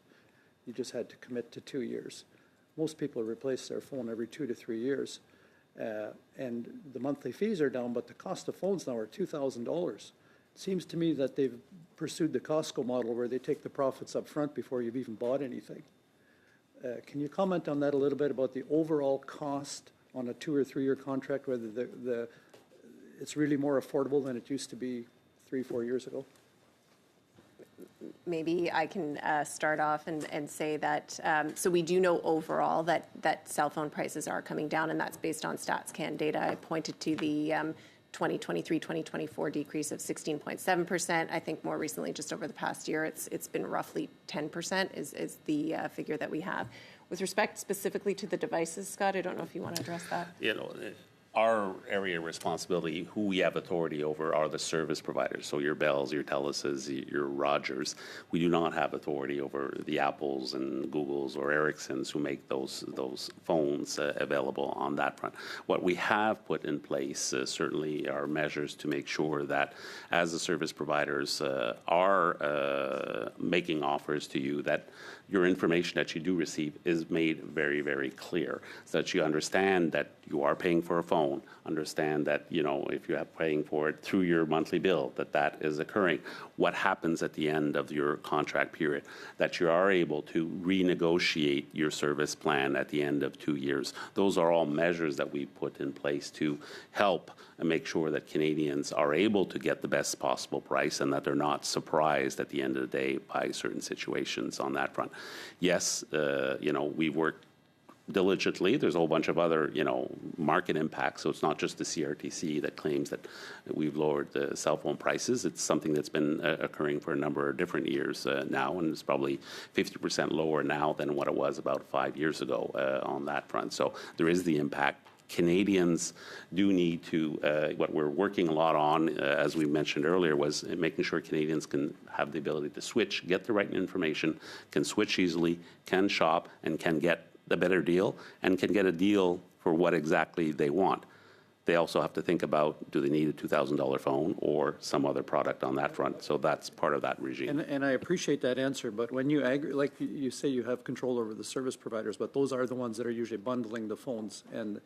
You just had to commit to 2 years. Most people replace their phone every 2 to 3 years. And the monthly fees are down, but the cost of phones now are $2,000. It seems to me that they've pursued the Costco model where they take the profits up front before you've even bought anything. Can you comment on that a little bit about the overall cost on a 2 or 3 year contract, whether it's really more affordable than it used to be 3-4 years ago? Maybe I can start off and say that, so we do know overall that cell phone prices are coming down, and that's based on StatsCan data. I pointed to the 2023-2024 decrease of 16.7%. I think more recently, just over the past year, it's been roughly 10% is the figure that we have. With respect specifically to the devices, Scott, I don't know if you want to address that. You know, our area of responsibility, who we have authority over, are the service providers. So your Bells, your Teluses, your Rogers. We do not have authority over the Apples and Googles or Ericssons who make those phones available on that front. What we have put in place certainly are measures to make sure that as the service providers are making offers to you, that your information that you do receive is made very, very clear, so that you understand that you are paying for a phone, understand that, if you are paying for it through your monthly bill, that is occurring. What happens at the end of your contract period, that you are able to renegotiate your service plan at the end of 2 years. Those are all measures that we put in place to help and make sure that Canadians are able to get the best possible price and that they're not surprised at the end of the day by certain situations on that front. Yes, we've worked diligently. There's a whole bunch of other, market impacts. So it's not just the CRTC that claims that we've lowered the cell phone prices. It's something that's been occurring for a number of different years now, and it's probably 50% lower now than what it was about 5 years ago on that front. So there is the impact. Canadians do need to, what we're working a lot on, as we mentioned earlier, was making sure Canadians can have the ability to switch, get the right information, can switch easily, can shop, and can get the better deal, and can get a deal for what exactly they want. They also have to think about, do they need a $2,000 phone or some other product on that front? So that's part of that regime. And I appreciate that answer, but when you like you say, you have control over the service providers, but those are the ones that are usually bundling the phones and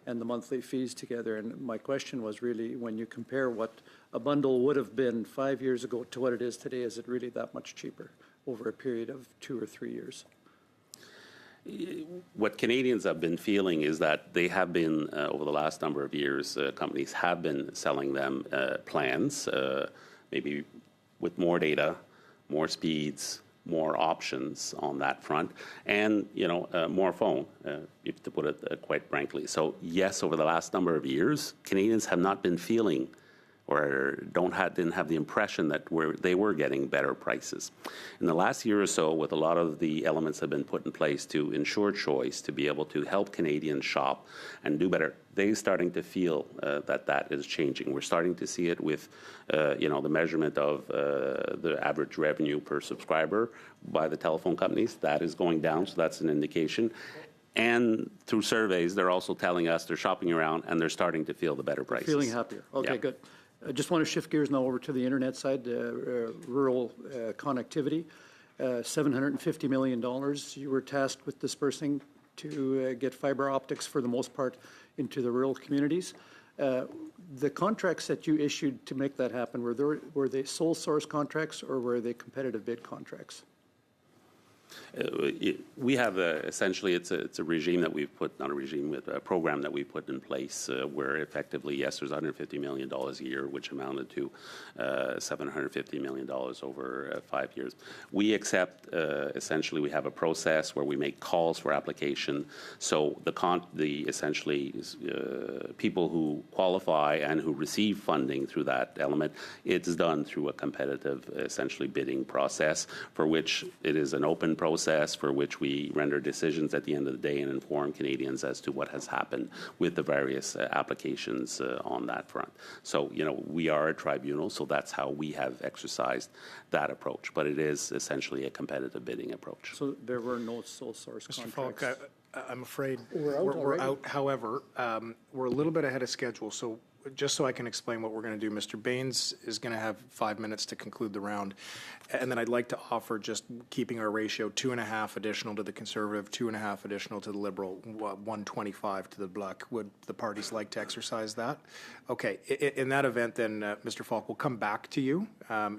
the monthly fees together. And my question was really, when you compare what a bundle would have been 5 years ago to what it is today, is it really that much cheaper over a period of 2 or 3 years? What Canadians have been feeling is that they have been, over the last number of years, companies have been selling them plans, maybe with more data, more speeds, more options on that front, and more phone, if to put it quite frankly. So yes, over the last number of years, Canadians have not been feeling or didn't have the impression that they were getting better prices. In the last year or so, with a lot of the elements that have been put in place to ensure choice, to be able to help Canadians shop and do better, they're starting to feel that is changing. We're starting to see it with, the measurement of the average revenue per subscriber by the telephone companies. That is going down, so that's an indication. And through surveys, they're also telling us they're shopping around and they're starting to feel the better prices. Feeling happier. Okay, Yeah. good. I just want to shift gears now over to the internet side, rural connectivity. $750 million you were tasked with dispersing to get fiber optics for the most part into the rural communities. The contracts that you issued to make that happen, were they sole source contracts or were they competitive bid contracts? We have essentially it's a regime that we've put, not a regime, with a program that we put in place where effectively, yes, there's $150 million a year, which amounted to $750 million over 5 years. We accept, essentially, we have a process where we make calls for application. So essentially people who qualify and who receive funding through that element, it's done through a competitive, essentially, bidding process for which it is an open process for which we render decisions at the end of the day and inform Canadians as to what has happened with the various applications on that front. So, we are a tribunal, so that's how we have exercised that approach. But it is essentially a competitive bidding approach. So there were no sole source Mr. contracts? Falk, I'm afraid We're out. However, we're a little bit ahead of schedule. So just so I can explain what we're going to do, Mr. Baines is going to have 5 minutes to conclude the round. And then I'd like to offer, just keeping our ratio, 2.5 additional to the Conservative, 2.5 additional to the Liberal, 125 to the Bloc. Would the parties like to exercise that? Okay. In that event, then, Mr. Falk, we'll come back to you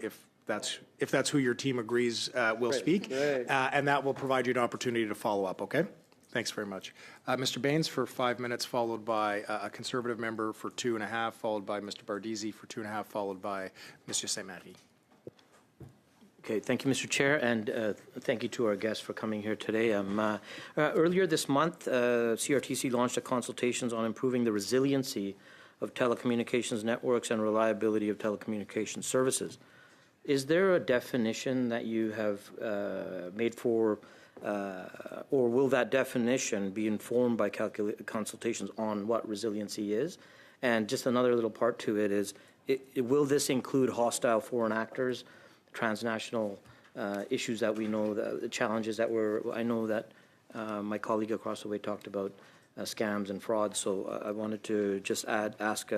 if that's who your team agrees will speak. And that will provide you an opportunity to follow up, okay? Thanks very much. Mr. Baines for 5 minutes, followed by a Conservative member for 2.5, followed by Mr. Bardisi for 2.5, followed by Mr. Saint-Marie. Okay, thank you, Mr. Chair, and thank you to our guests for coming here today. Earlier this month, CRTC launched a consultations on improving the resiliency of telecommunications networks and reliability of telecommunications services. Is there a definition that you have made for or will that definition be informed by consultations on what resiliency is? And just another little part to it is, will this include hostile foreign actors, transnational issues that we know, the challenges that I know that my colleague across the way talked about scams and frauds. So I wanted to just ask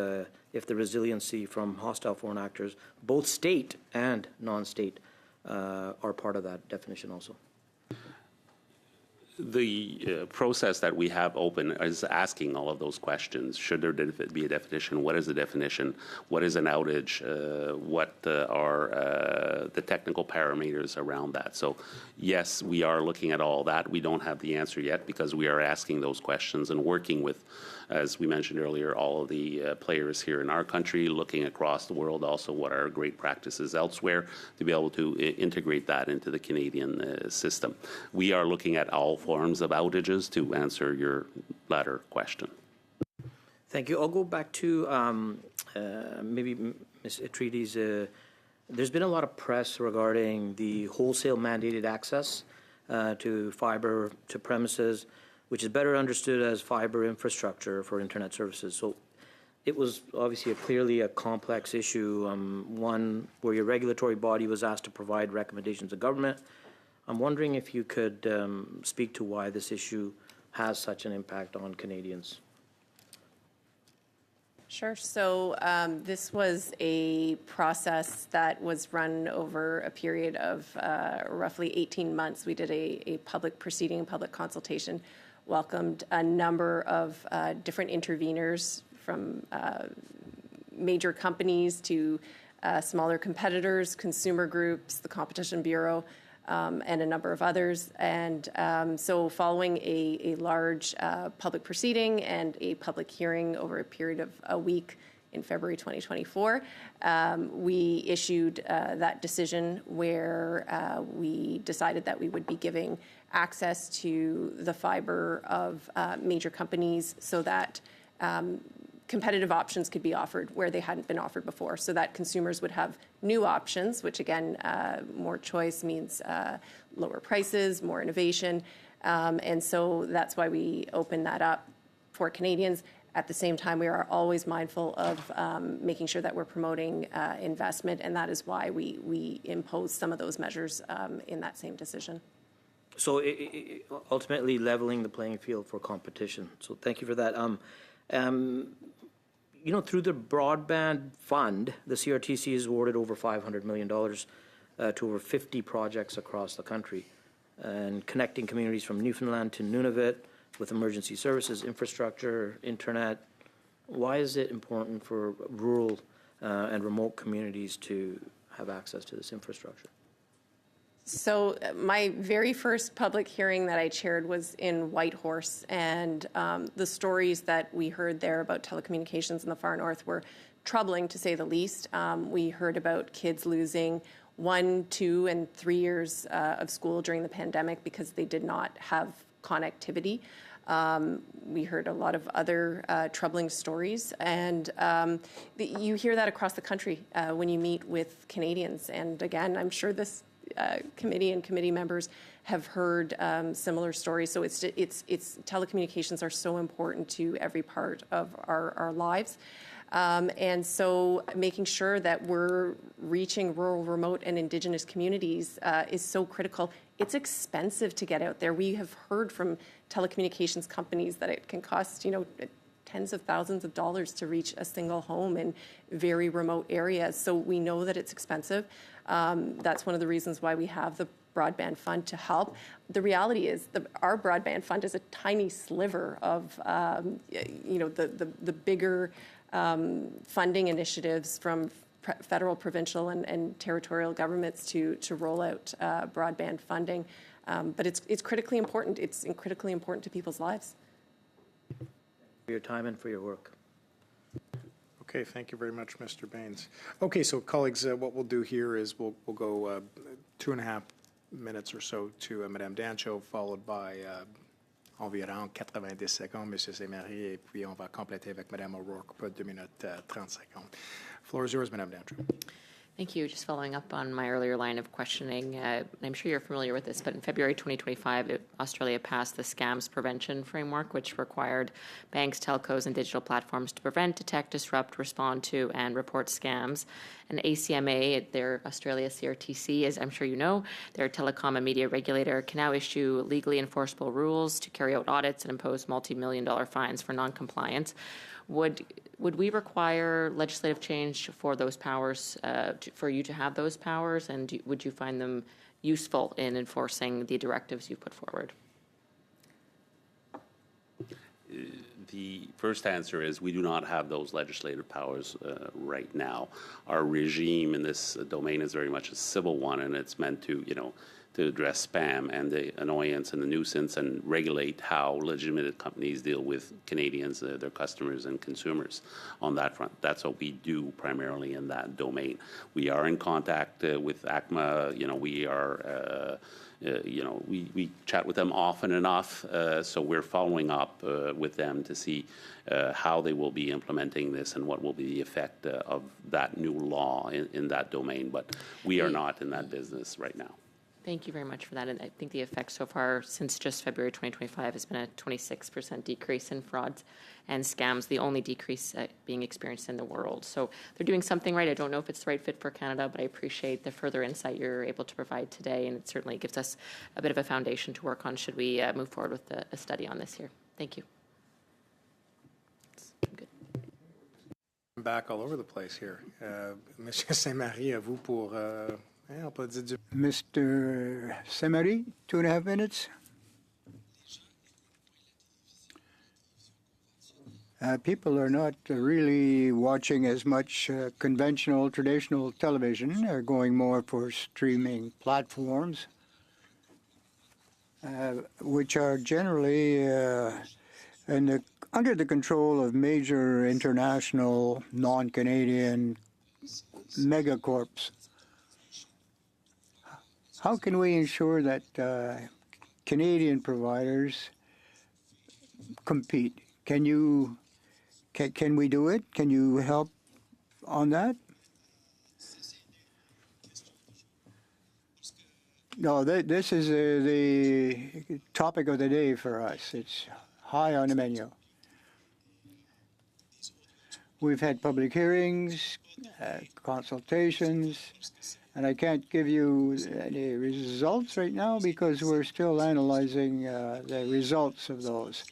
if the resiliency from hostile foreign actors, both state and non-state, are part of that definition also. The process that we have open is asking all of those questions. Should there be a definition? What is the definition? What is an outage? What are the technical parameters around that? So, yes, we are looking at all that. We don't have the answer yet because we are asking those questions and working with, as we mentioned earlier, all of the players here in our country, looking across the world also what are great practices elsewhere to be able to integrate that into the Canadian system. We are looking at all forms of outages to answer your latter question. Thank you. I'll go back to maybe Ms. Atreides. There's been a lot of press regarding the wholesale mandated access to fiber to premises, which is better understood as fiber infrastructure for internet services. So it was obviously clearly a complex issue, one where your regulatory body was asked to provide recommendations to government. I'm wondering if you could speak to why this issue has such an impact on Canadians. Sure. So this was a process that was run over a period of roughly 18 months. We did a public proceeding, public consultation, welcomed a number of different interveners from major companies to smaller competitors, consumer groups, the Competition Bureau, and a number of others. And so following a large public proceeding and a public hearing over a period of a week in February 2024, we issued that decision where we decided that we would be giving access to the fiber of major companies so that competitive options could be offered where they hadn't been offered before, so that consumers would have new options, which again, more choice means lower prices, more innovation. And so that's why we opened that up for Canadians. At the same time, we are always mindful of making sure that we're promoting investment, and that is why we impose some of those measures in that same decision. So ultimately leveling the playing field for competition. So thank you for that. You know, through the broadband fund, the CRTC has awarded over $500 million to over 50 projects across the country, and connecting communities from Newfoundland to Nunavut with emergency services, infrastructure, internet. Why is it important for rural and remote communities to have access to this infrastructure? So my very first public hearing that I chaired was in Whitehorse, and the stories that we heard there about telecommunications in the far north were troubling, to say the least. We heard about kids losing 1, 2, and 3 years of school during the pandemic because they did not have connectivity. We heard a lot of other troubling stories, and you hear that across the country when you meet with Canadians. And again, I'm sure this committee and committee members have heard similar stories. So it's telecommunications are so important to every part of our lives. And so making sure that we're reaching rural, remote, and Indigenous communities is so critical. It's expensive to get out there. We have heard from telecommunications companies that it can cost, tens of thousands of dollars to reach a single home in very remote areas. So we know that it's expensive. That's one of the reasons why we have the broadband fund to help. The reality is our broadband fund is a tiny sliver of, the bigger funding initiatives from federal, provincial, and territorial governments to roll out broadband funding. But it's critically important. It's critically important to people's lives. For your time and for your work. Okay, thank you very much, Mr. Baines. Okay, so colleagues, what we'll do here is we'll go 2.5 minutes or so to Madame Dancho, followed by environ 90 secondes, Monsieur Saint-Marie, et puis on va compléter avec Madame O'Rourke pour 2 minutes 30 secondes. Floor is yours, Madame Dancho. Thank you. Just following up on my earlier line of questioning, and I'm sure you're familiar with this, but in February 2025, Australia passed the Scams Prevention Framework, which required banks, telcos, and digital platforms to prevent, detect, disrupt, respond to, and report scams. And ACMA, their Australia CRTC, as I'm sure you know, their telecom and media regulator, can now issue legally enforceable rules to carry out audits and impose multi-million-dollar fines for non-compliance. Would we require legislative change for those powers, for you to have those powers, and would you find them useful in enforcing the directives you put forward? The first answer is we do not have those legislative powers right now. Our regime in this domain is very much a civil one, and it's meant to, to address spam and the annoyance and the nuisance and regulate how legitimate companies deal with Canadians, their customers and consumers on that front. That's what we do primarily in that domain. We are in contact with ACMA. We are, we chat with them often enough, so we're following up with them to see how they will be implementing this and what will be the effect of that new law in that domain. But we are not in that business right now. Thank you very much for that. And I think the effect so far since just February 2025 has been a 26% decrease in frauds and scams, the only decrease being experienced in the world. So they're doing something right. I don't know if it's the right fit for Canada, but I appreciate the further insight you're able to provide today. And it certainly gives us a bit of a foundation to work on should we move forward with a study on this here. Thank you. Good. I'm back all over the place here. Monsieur Saint-Marie, à vous pour... Mr. Saint-Marie, 2.5 minutes. People are not really watching as much conventional, traditional television. They're going more for streaming platforms, which are generally under the control of major international, non-Canadian megacorps. How can we ensure that Canadian providers compete? Can we do it? Can you help on that? No, this is the topic of the day for us. It's high on the menu. We've had public hearings, consultations, and I can't give you any results right now because we're still analyzing the results of those.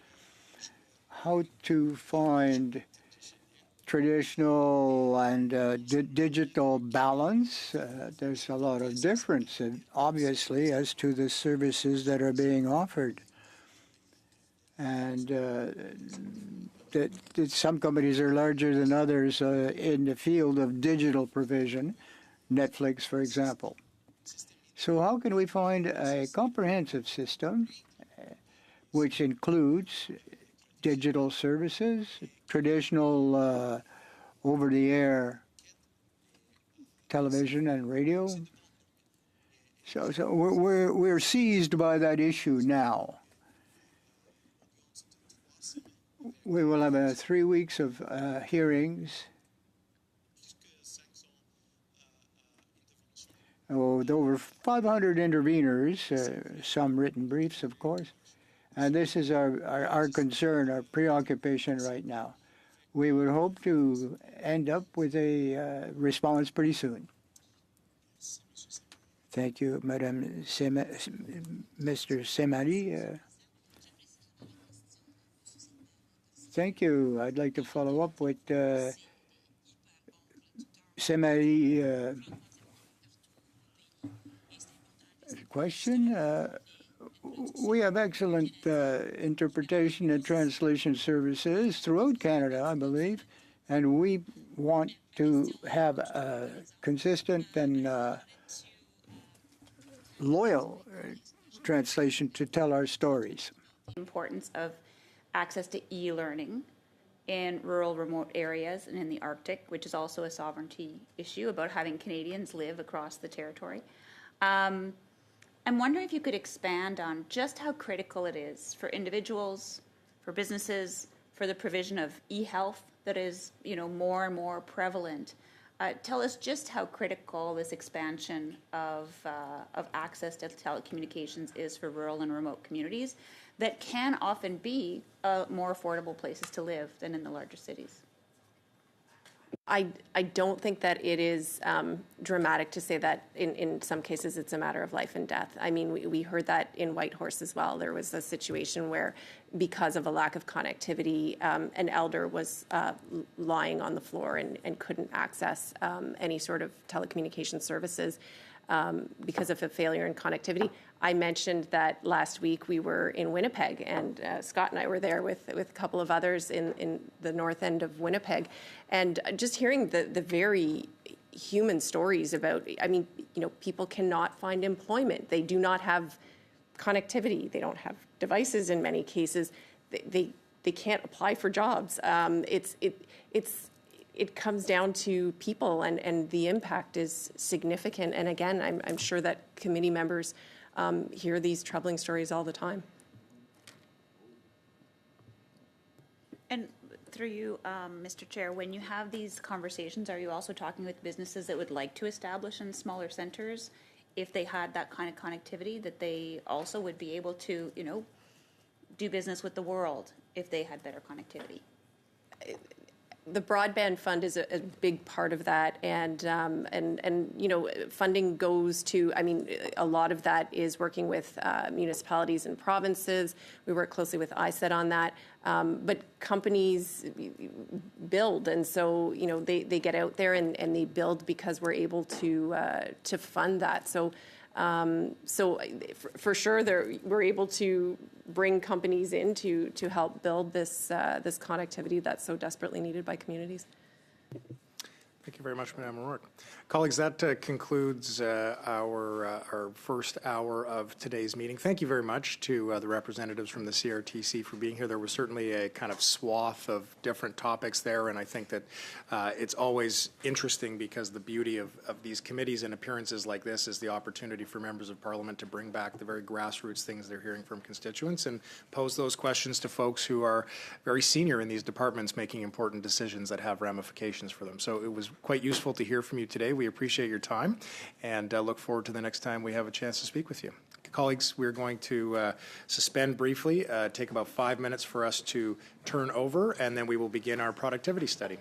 How to find traditional and digital balance. There's a lot of difference, obviously, as to the services that are being offered. And some companies are larger than others in the field of digital provision. Netflix, for example. So how can we find a comprehensive system which includes digital services, traditional over-the-air television and radio? So we're seized by that issue now. We will have 3 weeks of hearings. With over 500 interveners, some written briefs, of course. And this is our concern, our preoccupation right now. We would hope to end up with a response pretty soon. Thank you, Mr. Saint-Marie. Thank you. I'd like to follow up with Saint-Marie. Question. We have excellent interpretation and translation services throughout Canada, I believe, and we want to have a consistent and loyal translation to tell our stories. Importance of access to e-learning in rural, remote areas and in the Arctic, which is also a sovereignty issue about having Canadians live across the territory. I'm wondering if you could expand on just how critical it is for individuals, for businesses, for the provision of e-health that is, more and more prevalent. tell us just how critical this expansion of access to telecommunications is for rural and remote communities that can often be more affordable places to live than in the larger cities. I don't think that it is dramatic to say that in some cases it's a matter of life and death. I mean, we heard that in Whitehorse as well. There was a situation where, because of a lack of connectivity, an elder was lying on the floor and couldn't access any sort of telecommunication services because of a failure in connectivity. I mentioned that last week we were in Winnipeg, and Scott and I were there with a couple of others in the north end of Winnipeg, and just hearing the very human stories about, I mean, you know, people cannot find employment. They do not have connectivity. They don't have devices in many cases. They can't apply for jobs. It comes down to people, and the impact is significant. And again, I'm sure that committee members hear these troubling stories all the time. And through you, Mr. Chair, when you have these conversations, are you also talking with businesses that would like to establish in smaller centers if they had that kind of connectivity, that they also would be able to, you know, do business with the world if they had better connectivity? The broadband fund is a big part of that, and you know, funding goes to, I mean, a lot of that is working with municipalities and provinces. We work closely with ISET on that, but companies build, and so, you know, they get out there and they build because we're able to fund that. So for sure, we're able to bring companies in to help build this connectivity that's so desperately needed by communities. Thank you very much, Madame O'Rourke. Colleagues, that concludes our first hour of today's meeting. Thank you very much to the representatives from the CRTC for being here. There was certainly a kind of swath of different topics there, and I think that it's always interesting because the beauty of these committees and appearances like this is the opportunity for members of Parliament to bring back the very grassroots things they're hearing from constituents and pose those questions to folks who are very senior in these departments making important decisions that have ramifications for them. So it was quite useful to hear from you today. We appreciate your time and look forward to the next time we have a chance to speak with you. Colleagues, we're going to suspend briefly, take about 5 minutes for us to turn over, and then we will begin our productivity study.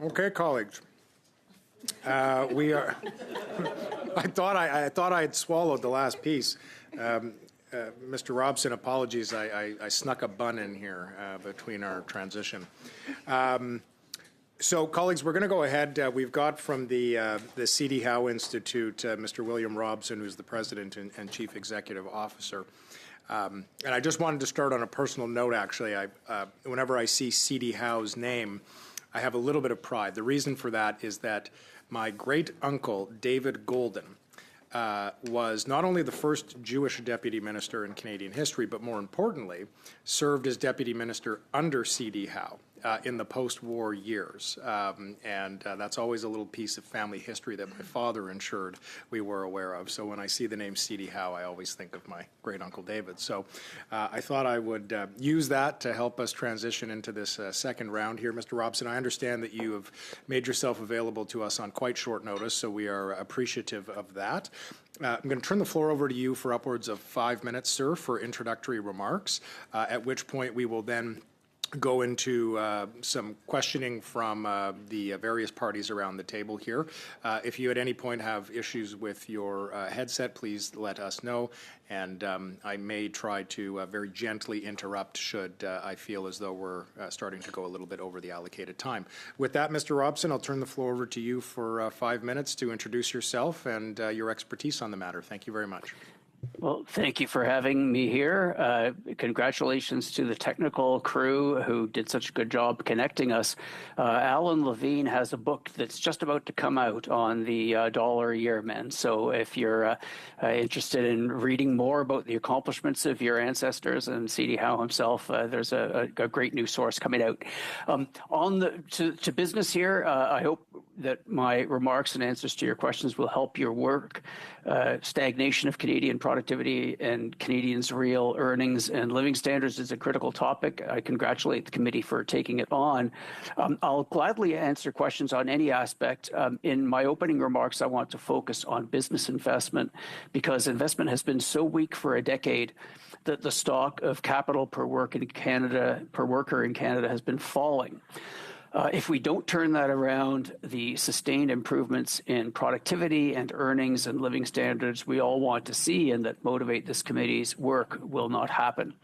Okay, colleagues. We are. I thought I had swallowed the last piece. Mr. Robson, apologies. I snuck a bun in here between our transition. So, colleagues, we're going to go ahead. We've got from the C.D. Howe Institute, Mr. William Robson, who's the president and chief executive officer. And I just wanted to start on a personal note, actually. Whenever I see C.D. Howe's name, I have a little bit of pride. The reason for that is that my great-uncle, David Golden, was not only the first Jewish deputy minister in Canadian history, but more importantly, served as deputy minister under C.D. Howe in the post-war years. And that's always a little piece of family history that my father ensured we were aware of. So when I see the name C.D. Howe, I always think of my great-uncle David. So I thought I would use that to help us transition into this second round here. Mr. Robson, I understand that you have made yourself available to us on quite short notice, so we are appreciative of that. I'm going to turn the floor over to you for upwards of 5 minutes, sir, for introductory remarks, at which point we will then go into some questioning from the various parties around the table here. If you at any point have issues with your headset, please let us know, and I may try to very gently interrupt should I feel as though we're starting to go a little bit over the allocated time. With that, Mr. Robson, I'll turn the floor over to you for 5 minutes to introduce yourself and your expertise on the matter. Thank you very much. Well, thank you for having me here. Congratulations to the technical crew who did such a good job connecting us. Alan Levine has a book that's just about to come out on the dollar a year men. So if you're interested in reading more about the accomplishments of your ancestors and C.D. Howe himself, there's a great new source coming out. To business here, I hope that my remarks and answers to your questions will help your work. Stagnation of Canadian productivity and Canadians' real earnings and living standards is a critical topic. I congratulate the committee for taking it on. I'll gladly answer questions on any aspect. In my opening remarks, I want to focus on business investment because investment has been so weak for a decade that the stock of capital per worker in Canada has been falling. If we don't turn that around, the sustained improvements in productivity and earnings and living standards we all want to see and that motivate this committee's work will not happen.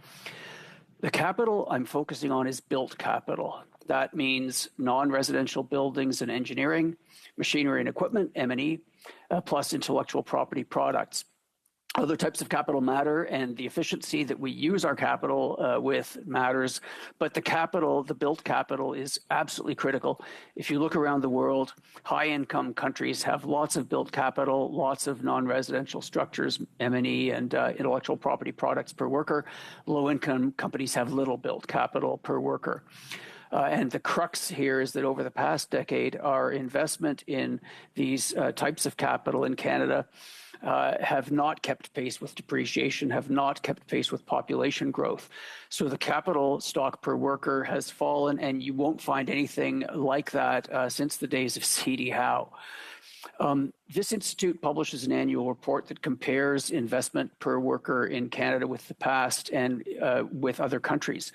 The capital I'm focusing on is built capital. That means non-residential buildings and engineering, machinery and equipment, M&E, plus intellectual property products. Other types of capital matter, and the efficiency that we use our capital with matters, but the built capital is absolutely critical. If you look around the world, high-income countries have lots of built capital, lots of non-residential structures, M&E, and intellectual property products per worker. Low-income companies have little built capital per worker. And the crux here is that over the past decade, our investment in these types of capital in Canada have not kept pace with depreciation, have not kept pace with population growth. So the capital stock per worker has fallen, and you won't find anything like that since the days of C.D. Howe. This institute publishes an annual report that compares investment per worker in Canada with the past and with other countries.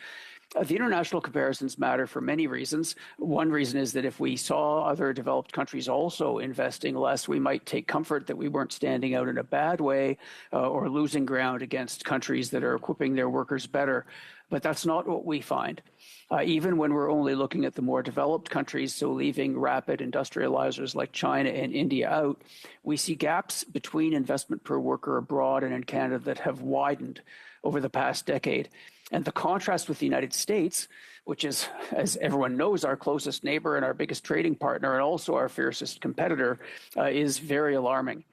The international comparisons matter for many reasons. One reason is that if we saw other developed countries also investing less, we might take comfort that we weren't standing out in a bad way or losing ground against countries that are equipping their workers better. But that's not what we find. Even when we're only looking at the more developed countries, so leaving rapid industrializers like China and India out, we see gaps between investment per worker abroad and in Canada that have widened over the past decade. And the contrast with the United States, which is, as everyone knows, our closest neighbor and our biggest trading partner and also our fiercest competitor, is very alarming.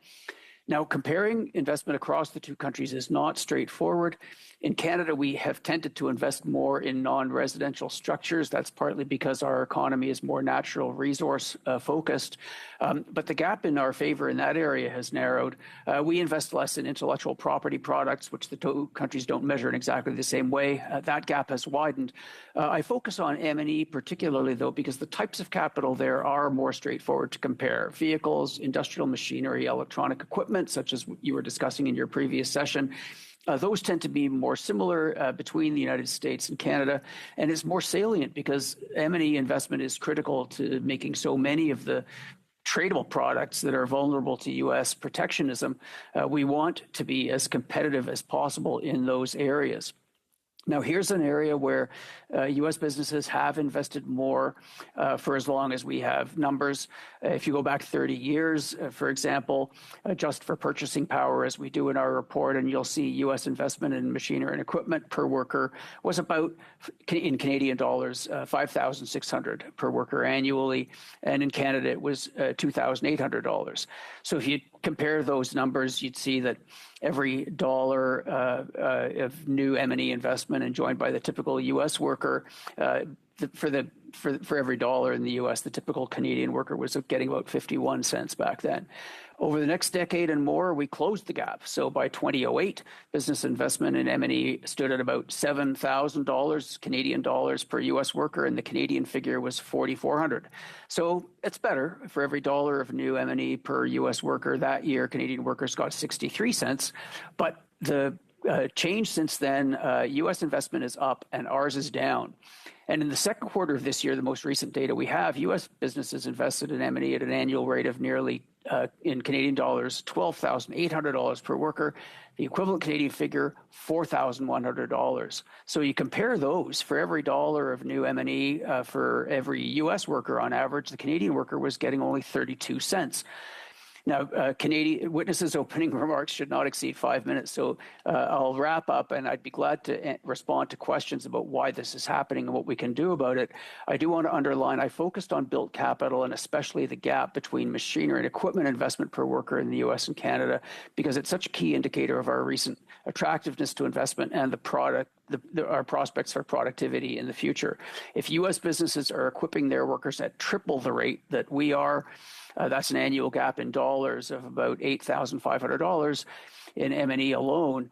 Now, comparing investment across the two countries is not straightforward. In Canada, we have tended to invest more in non-residential structures. That's partly because our economy is more natural resource focused. But the gap in our favor in that area has narrowed. We invest less in intellectual property products, which the two countries don't measure in exactly the same way. That gap has widened. I focus on M&E particularly, though, because the types of capital there are more straightforward to compare. Vehicles, industrial machinery, electronic equipment, such as you were discussing in your previous session, Those tend to be more similar between the United States and Canada, and it's more salient because M&E investment is critical to making so many of the tradable products that are vulnerable to U.S. protectionism. We want to be as competitive as possible in those areas. Now, here's an area where U.S. businesses have invested more for as long as we have numbers. If you go back 30 years, for example, just for purchasing power, as we do in our report, and you'll see U.S. investment in machinery and equipment per worker was about, in Canadian dollars, $5,600 per worker annually, and in Canada it was $2,800. So if you compare those numbers, you'd see that every dollar of new M&E investment enjoyed by the typical U.S. worker, for every dollar in the U.S., the typical Canadian worker was getting about 51 cents back then. Over the next decade and more, we closed the gap. So by 2008, business investment in M&E stood at about $7,000 Canadian dollars per U.S. worker, and the Canadian figure was $4,400. So it's better. For every dollar of new M&E per U.S. worker that year, Canadian workers got 63 cents. But the change since then, U.S. investment is up and ours is down. And in the second quarter of this year, the most recent data we have, U.S. businesses invested in M&E at an annual rate of nearly, in Canadian dollars, $12,800 per worker. The equivalent Canadian figure, $4,100. So you compare those, for every dollar of new M&E for every U.S. worker on average, the Canadian worker was getting only 32 cents. Now, Canadian witnesses' opening remarks should not exceed 5 minutes, so I'll wrap up, and I'd be glad to respond to questions about why this is happening and what we can do about it. I do want to underline, I focused on built capital and especially the gap between machinery and equipment investment per worker in the U.S. and Canada, because it's such a key indicator of our recent attractiveness to investment and our prospects for productivity in the future. If U.S. businesses are equipping their workers at triple the rate that we are, that's an annual gap in dollars of about $8,500 in M&E alone.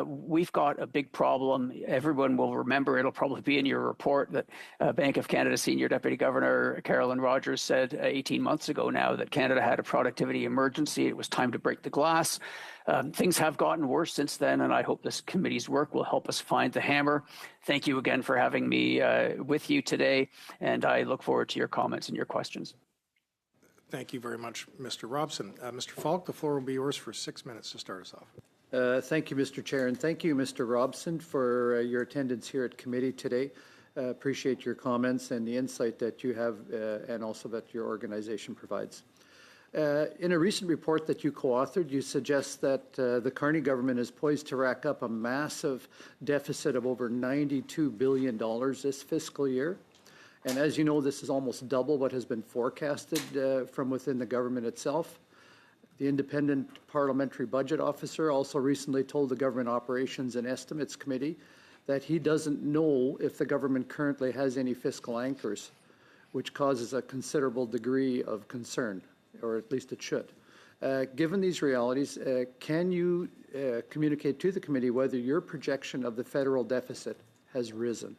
We've got a big problem. Everyone will remember, it'll probably be in your report, that Bank of Canada Senior Deputy Governor Carolyn Rogers said 18 months ago now that Canada had a productivity emergency. It was time to break the glass. Things have gotten worse since then, and I hope this committee's work will help us find the hammer. Thank you again for having me with you today, and I look forward to your comments and your questions. Thank you very much, Mr. Robson. Mr. Falk, the floor will be yours for 6 minutes to start us off. Thank you, Mr. Chair, and thank you, Mr. Robson, for your attendance here at committee today. Appreciate your comments and the insight that you have and also that your organization provides. In a recent report that you co-authored, you suggest that the Carney government is poised to rack up a massive deficit of over $92 billion this fiscal year. And as you know, this is almost double what has been forecasted from within the government itself. The Independent Parliamentary Budget Officer also recently told the Government Operations and Estimates Committee that he doesn't know if the government currently has any fiscal anchors, which causes a considerable degree of concern, or at least it should. Given these realities, can you communicate to the committee whether your projection of the federal deficit has risen?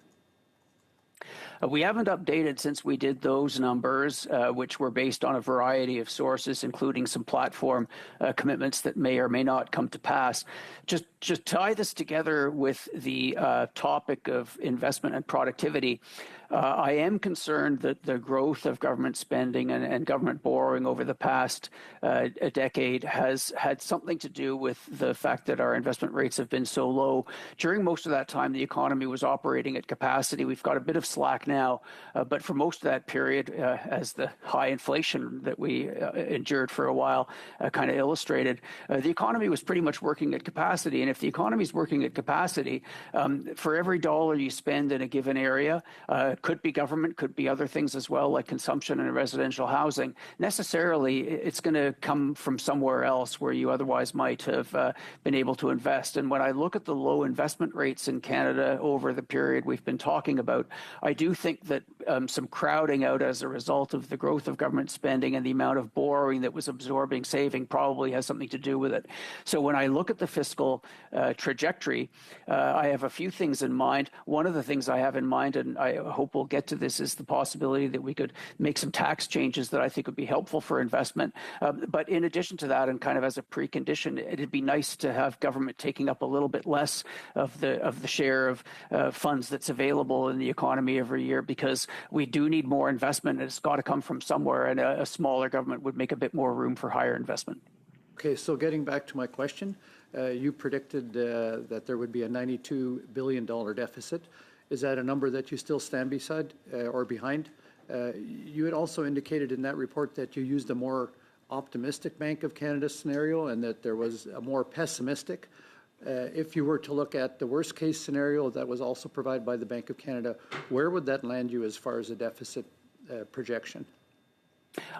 We haven't updated since we did those numbers, which were based on a variety of sources, including some platform commitments that may or may not come to pass. Just tie this together with the topic of investment and productivity. I am concerned that the growth of government spending and government borrowing over the past a decade has had something to do with the fact that our investment rates have been so low. During most of that time, the economy was operating at capacity. We've got a bit of slack now, but for most of that period, as the high inflation that we endured for a while kind of illustrated, the economy was pretty much working at capacity. And if the economy is working at capacity, for every dollar you spend in a given area, could be government, could be other things as well, like consumption and residential housing. Necessarily, it's going to come from somewhere else where you otherwise might have been able to invest. And when I look at the low investment rates in Canada over the period we've been talking about, I do do think that some crowding out as a result of the growth of government spending and the amount of borrowing that was absorbing saving probably has something to do with it. So when I look at the fiscal trajectory, I have a few things in mind. One of the things I have in mind, and I hope we'll get to this, is the possibility that we could make some tax changes that I think would be helpful for investment. But in addition to that, and kind of as a precondition, it'd be nice to have government taking up a little bit less of the share of funds that's available in the economy every year, because we do need more investment, and it's got to come from somewhere, and a smaller government would make a bit more room for higher investment. Okay, so getting back to my question, you predicted that there would be a $92 billion deficit. Is that a number that you still stand beside or behind? You had also indicated in that report that you used a more optimistic Bank of Canada scenario and that there was a more pessimistic. If you were to look at the worst case scenario that was also provided by the Bank of Canada, where would that land you as far as a deficit projection?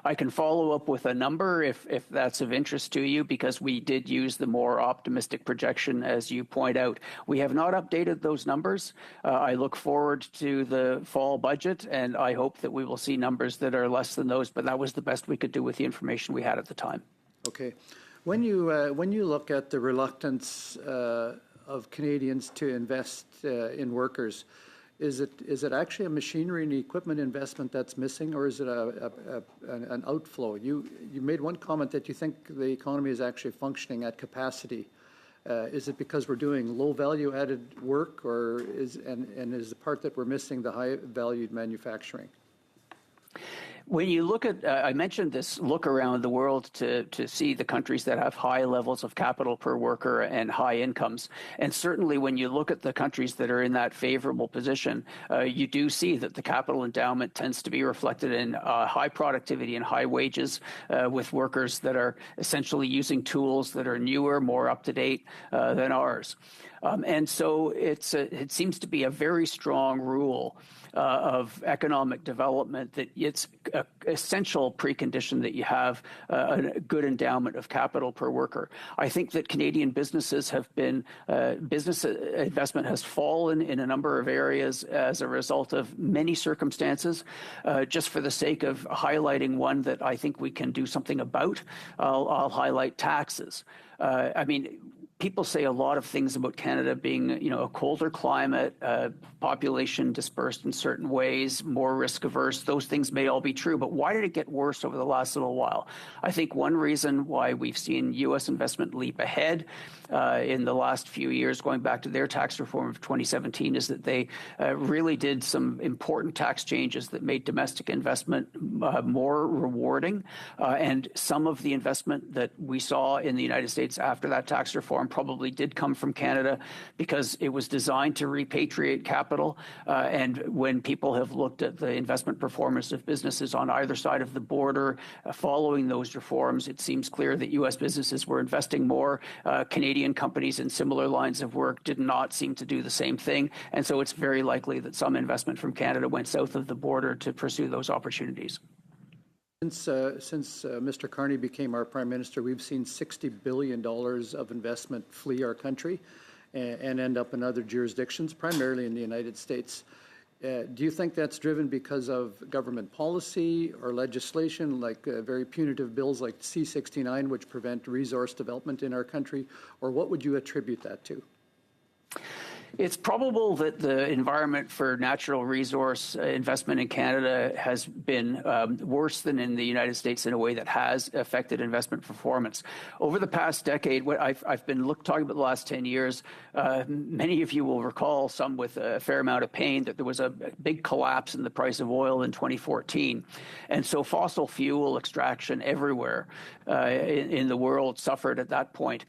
I can follow up with a number if that's of interest to you, because we did use the more optimistic projection, as you point out. We have not updated those numbers. I look forward to the fall budget, and I hope that we will see numbers that are less than those, but that was the best we could do with the information we had at the time. Okay. When you look at the reluctance of Canadians to invest in workers, is it actually a machinery and equipment investment that's missing, or is it an outflow? You made one comment that you think the economy is actually functioning at capacity. Is it because we're doing low value added work, or is the part that we're missing the high valued manufacturing? When you look at, I mentioned this look around the world to see the countries that have high levels of capital per worker and high incomes. And certainly when you look at the countries that are in that favorable position, you do see that the capital endowment tends to be reflected in high productivity and high wages with workers that are essentially using tools that are newer, more up to date than ours. And so it seems to be a very strong rule of economic development that it's an essential precondition that you have a good endowment of capital per worker. I think that Canadian businesses have been, business investment has fallen in a number of areas as a result of many circumstances. Just for the sake of highlighting one that I think we can do something about, I'll highlight taxes. I mean, people say a lot of things about Canada being, a colder climate, population dispersed in certain ways, more risk averse. Those things may all be true, but why did it get worse over the last little while? I think one reason why we've seen U.S. investment leap ahead in the last few years, going back to their tax reform of 2017, is that they really did some important tax changes that made domestic investment more rewarding. And some of the investment that we saw in the United States after that tax reform probably did come from Canada because it was designed to repatriate capital. And when people have looked at the investment performance of businesses on either side of the border following those reforms, it seems clear that U.S. businesses were investing more. Canadian companies in similar lines of work did not seem to do the same thing. And so it's very likely that some investment from Canada went south of the border to pursue those opportunities. Since Mr. Carney became our Prime Minister, we've seen $60 billion of investment flee our country and end up in other jurisdictions, primarily in the United States. Do you think that's driven because of government policy or legislation, like very punitive bills like C-69, which prevent resource development in our country, or what would you attribute that to? It's probable that the environment for natural resource investment in Canada has been worse than in the United States in a way that has affected investment performance. Over the past decade, what I've been talking about the last 10 years, many of you will recall, some with a fair amount of pain, that there was a big collapse in the price of oil in 2014. And so fossil fuel extraction everywhere in the world suffered at that point,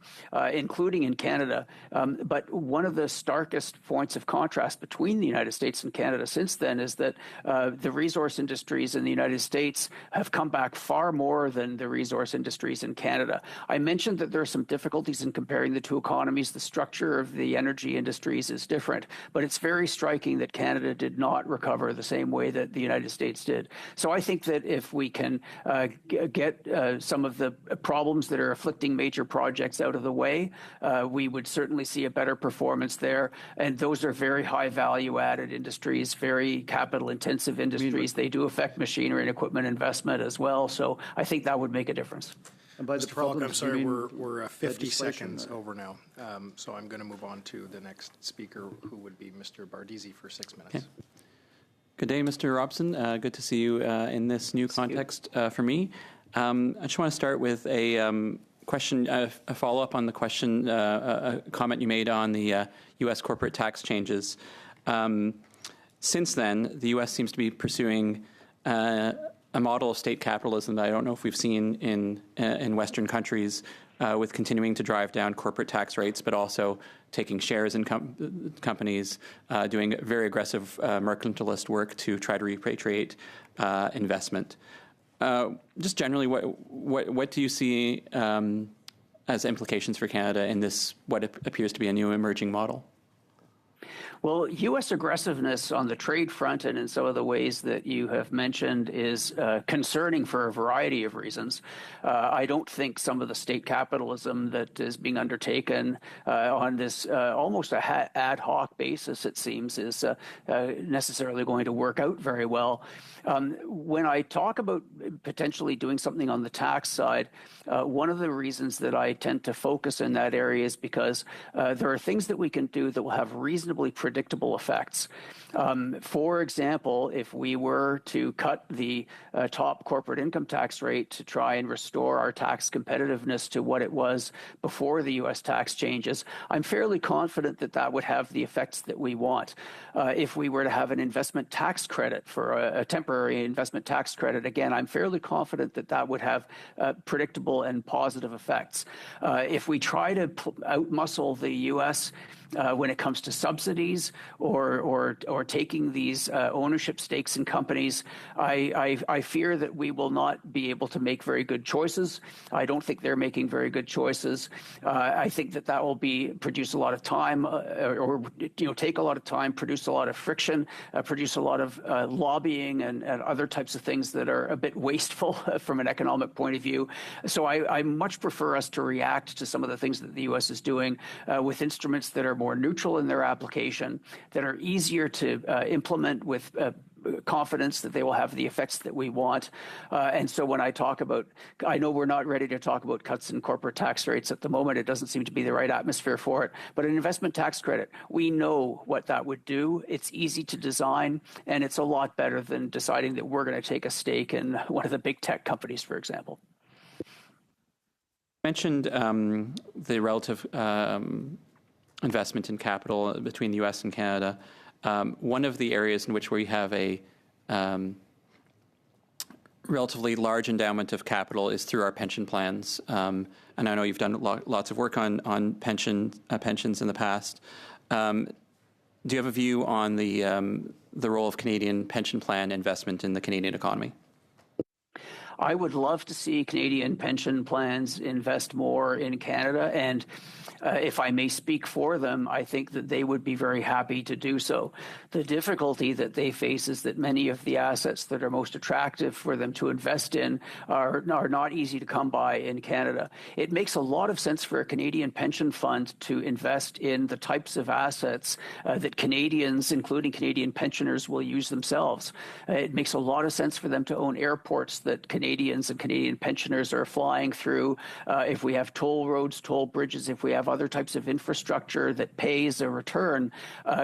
including in Canada. But one of the starkest points of contrast between the United States and Canada since then is that the resource industries in the United States have come back far more than the resource industries in Canada. I mentioned that there are some difficulties in comparing the two economies. The structure of the energy industries is different, but it's very striking that Canada did not recover the same way that the United States did. So I think that if we can get some of the problems that are afflicting major projects out of the way, we would certainly see a better performance there. And those are very high value added industries, very capital intensive industries. They do affect machinery and equipment investment as well. So I think that would make a difference. And by the Mr. Falk, I'm problems, you sorry, mean we're 50 legislation, seconds over now. So I'm going to move on to the next speaker, who would be Mr. Bardizzi for 6 minutes. Okay. Good day, Mr. Robson. Good to see you in this new context for me. I just want to start with a question, a follow-up on the question, a comment you made on the U.S. corporate tax changes. Since then, the U.S. seems to be pursuing a model of state capitalism that I don't know if we've seen in Western countries, with continuing to drive down corporate tax rates, but also taking shares in companies, doing very aggressive mercantilist work to try to repatriate investment. Just generally, what do you see as implications for Canada in this, what appears to be a new emerging model? Well, U.S. aggressiveness on the trade front and in some of the ways that you have mentioned is concerning for a variety of reasons. I don't think some of the state capitalism that is being undertaken on this almost a ad hoc basis, it seems, is necessarily going to work out very well. When I talk about potentially doing something on the tax side, one of the reasons that I tend to focus in that area is because there are things that we can do that will have reasonably predictable effects. For example, if we were to cut the top corporate income tax rate to try and restore our tax competitiveness to what it was before the U.S. tax changes, I'm fairly confident that that would have the effects that we want. If we were to have an investment tax credit for a temporary investment tax credit, again, I'm fairly confident that that would have predictable and positive effects. If we try to outmuscle the U.S. When it comes to subsidies or taking these ownership stakes in companies, I fear that we will not be able to make very good choices. I don't think they're making very good choices. I think that will produce a lot of time, or take a lot of time, produce a lot of friction, produce a lot of lobbying and other types of things that are a bit wasteful from an economic point of view. So I much prefer us to react to some of the things that the U.S. is doing with instruments that are more neutral in their application, that are easier to implement with confidence that they will have the effects that we want. And so when I talk about, I know we're not ready to talk about cuts in corporate tax rates at the moment. It doesn't seem to be the right atmosphere for it. But an investment tax credit, we know what that would do. It's easy to design, and it's a lot better than deciding that we're going to take a stake in one of the big tech companies, for example. You mentioned the relative investment in capital between the U.S. and Canada. One of the areas in which we have a relatively large endowment of capital is through our pension plans. And I know you've done lots of work on pensions in the past. Do you have a view on the role of Canadian pension plan investment in the Canadian economy? I would love to see Canadian pension plans invest more in Canada, and if I may speak for them, I think that they would be very happy to do so. The difficulty that they face is that many of the assets that are most attractive for them to invest in are not easy to come by in Canada. It makes a lot of sense for a Canadian pension fund to invest in the types of assets that Canadians, including Canadian pensioners, will use themselves. It makes a lot of sense for them to own airports that Canadians and Canadian pensioners are flying through. If we have toll roads, toll bridges, if we have other types of infrastructure that pays a return,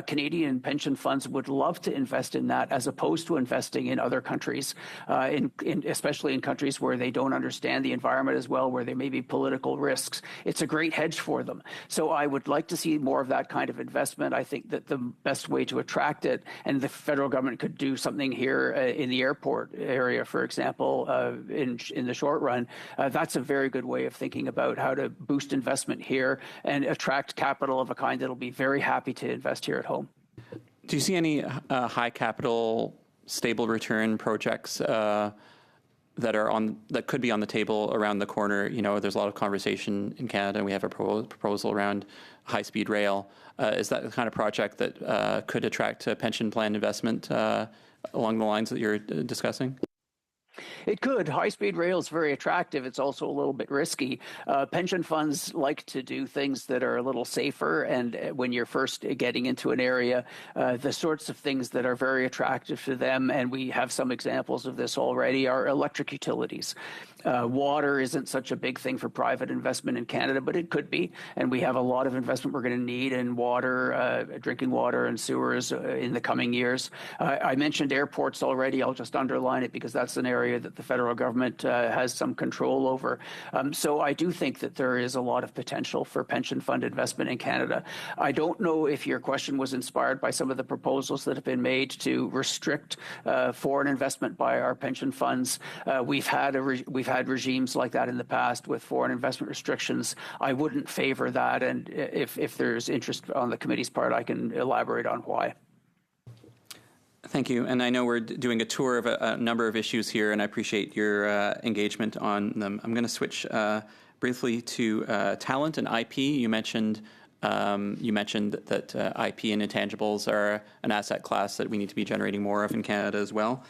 Canadian pension funds would love to invest in that as opposed to investing in other countries, especially in countries where they don't understand the environment as well, where there may be political risks. It's a great hedge for them. So I would like to see more of that kind of investment. I think that the best way to attract it, and the federal government could do something here in the airport area, for example, in the short run, that's a very good way of thinking about how to boost investment here and attract capital of a kind that'll be very happy to invest here at home. Do you see any high capital, stable return projects that could be on the table around the corner? You know, there's a lot of conversation in Canada, and we have a proposal around high-speed rail. Is that the kind of project that could attract pension plan investment along the lines that you're discussing? It could. High-speed rail is very attractive. It's also a little bit risky. Pension funds like to do things that are a little safer, and when you're first getting into an area, the sorts of things that are very attractive to them, and we have some examples of this already, are electric utilities. Water isn't such a big thing for private investment in Canada, but it could be, and we have a lot of investment we're going to need in water, drinking water and sewers in the coming years. I mentioned airports already. I'll just underline it because that's an area that the federal government has some control over. So I do think that there is a lot of potential for pension fund investment in Canada. I don't know if your question was inspired by some of the proposals that have been made to restrict foreign investment by our pension funds. We've had regimes like that in the past with foreign investment restrictions. I wouldn't favor that, and if there's interest on the committee's part, I can elaborate on why. Thank you. And I know we're doing a tour of a number of issues here, and I appreciate your engagement on them. I'm going to switch briefly to talent and IP. You mentioned that IP and intangibles are an asset class that we need to be generating more of in Canada as well.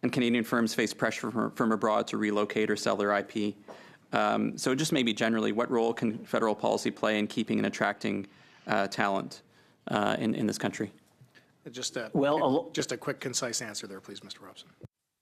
And Canadian firms face pressure from abroad to relocate or sell their IP. So just maybe generally, what role can federal policy play in keeping and attracting talent in this country? Just a quick, concise answer there, please, Mr. Robson.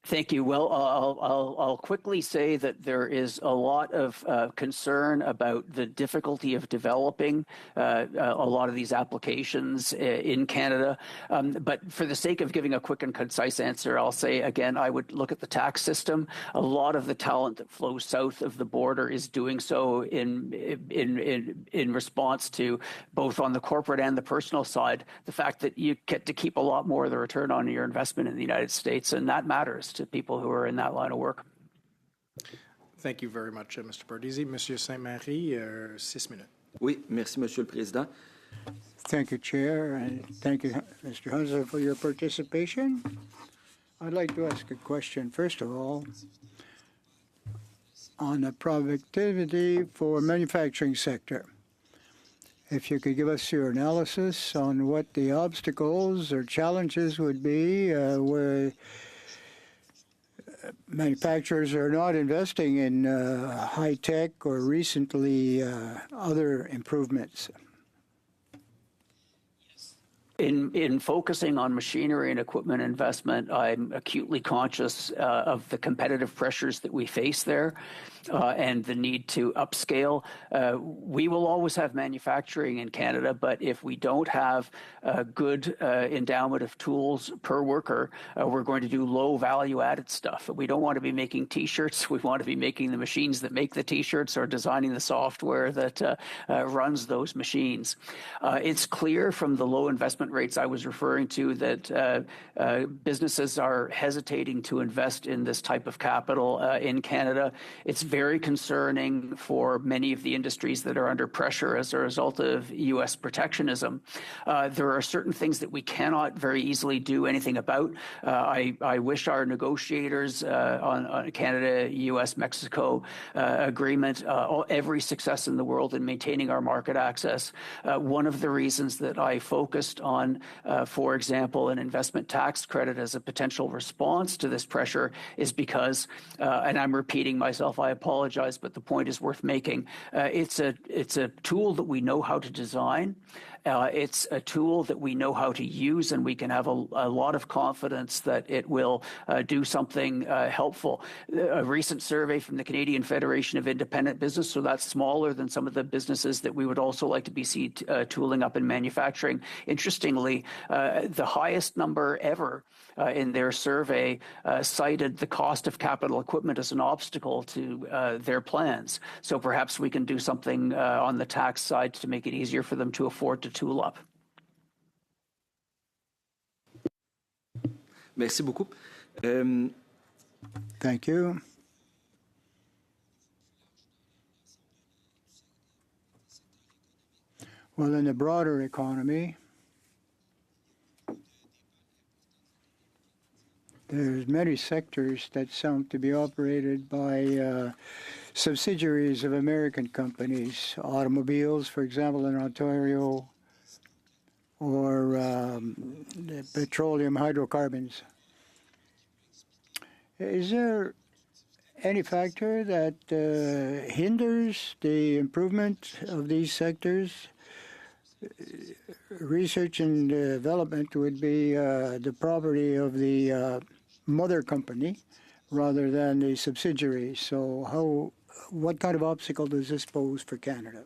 Thank you. Well, I'll quickly say that there is a lot of concern about the difficulty of developing a lot of these applications in Canada. But for the sake of giving a quick and concise answer, I'll say, again, I would look at the tax system. A lot of the talent that flows south of the border is doing so in response to, both on the corporate and the personal side, the fact that you get to keep a lot more of the return on your investment in the United States, and that matters to people who are in that line of work. Thank you very much, Mr. Bardisi. Monsieur Saint-Marie, 6 minutes. Oui, merci, Monsieur le Président. Thank you, Chair, and thank you, Mr. Hunza, for your participation. I'd like to ask a question, first of all, on the productivity for manufacturing sector. If you could give us your analysis on what the obstacles or challenges would be where manufacturers are not investing in high-tech or recently other improvements. In focusing on machinery and equipment investment, I'm acutely conscious of the competitive pressures that we face there and the need to upscale. We will always have manufacturing in Canada, but if we don't have a good endowment of tools per worker, we're going to do low value-added stuff. We don't want to be making T-shirts. We want to be making the machines that make the T-shirts or designing the software that runs those machines. It's clear from the low investment rates I was referring to that businesses are hesitating to invest in this type of capital in Canada. It's very concerning for many of the industries that are under pressure as a result of U.S. protectionism. There are certain things that we cannot very easily do anything about. I wish our negotiators on Canada, U.S., Mexico agreement every success in the world in maintaining our market access. One of the reasons that I focused on, for example, an investment tax credit as a potential response to this pressure is because, and I'm repeating myself, I apologize, but the point is worth making. It's a tool that we know how to design. It's a tool that we know how to use, and we can have a lot of confidence that it will do something helpful. A recent survey from the Canadian Federation of Independent Business, so that's smaller than some of the businesses that we would also like to be tooling up in manufacturing. Interestingly, the highest number ever in their survey cited the cost of capital equipment as an obstacle to their plans. So perhaps we can do something on the tax side to make it easier for them to afford to tool up. Merci beaucoup. Thank you. Well, in the broader economy, there's many sectors that seem to be operated by subsidiaries of American companies, automobiles, for example, in Ontario, or the petroleum hydrocarbons. Is there any factor that hinders the improvement of these sectors? Research and development would be the property of the mother company rather than the subsidiary. So what kind of obstacle does this pose for Canada?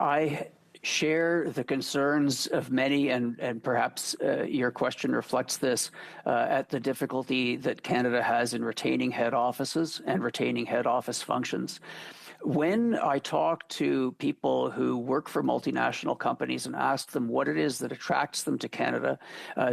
I share the concerns of many, and perhaps your question reflects this, at the difficulty that Canada has in retaining head offices and retaining head office functions. When I talk to people who work for multinational companies and ask them what it is that attracts them to Canada,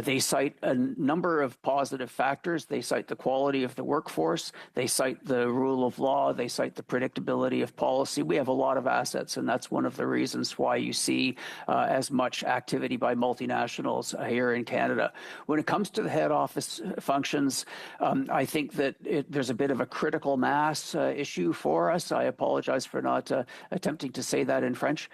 they cite a number of positive factors. They cite the quality of the workforce. They cite the rule of law. They cite the predictability of policy. We have a lot of assets, and that's one of the reasons why you see as much activity by multinationals here in Canada. When it comes to the head office functions, I think that there's a bit of a critical mass issue for us. I apologize for not attempting to say that in French.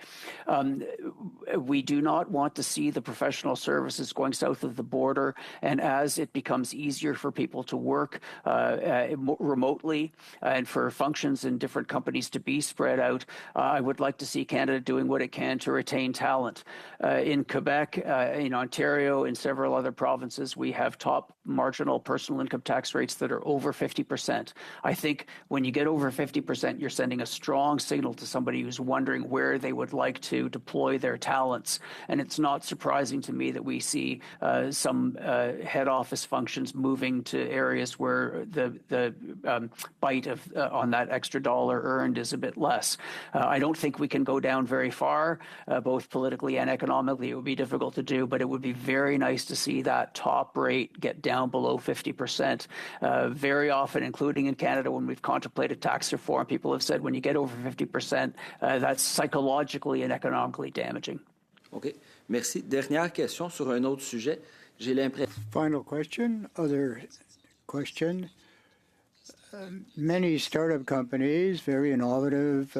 We do not want to see the professional services going south of the border, and as it becomes easier for people to work remotely and for functions in different companies to be spread out, I would like to see Canada doing what it can to retain talent. In Quebec, in Ontario, in several other provinces, we have top marginal personal income tax rates that are over 50%. I think when you get over 50%, you're sending a strong signal to somebody who's wondering where they would like to deploy their talents. And it's not surprising to me that we see some head office functions moving to areas where the bite on that extra dollar earned is a bit less. I don't think we can go down very far, both politically and economically. It would be difficult to do, but it would be very nice to see that top rate get down below 50%. Very often, including in Canada, when we've contemplated tax reform, people have said when you get over 50%, that's psychologically and economically damaging. OK. Merci. Dernière question sur un autre sujet. J'ai l'impression. Final question, other question. Many startup companies, very innovative,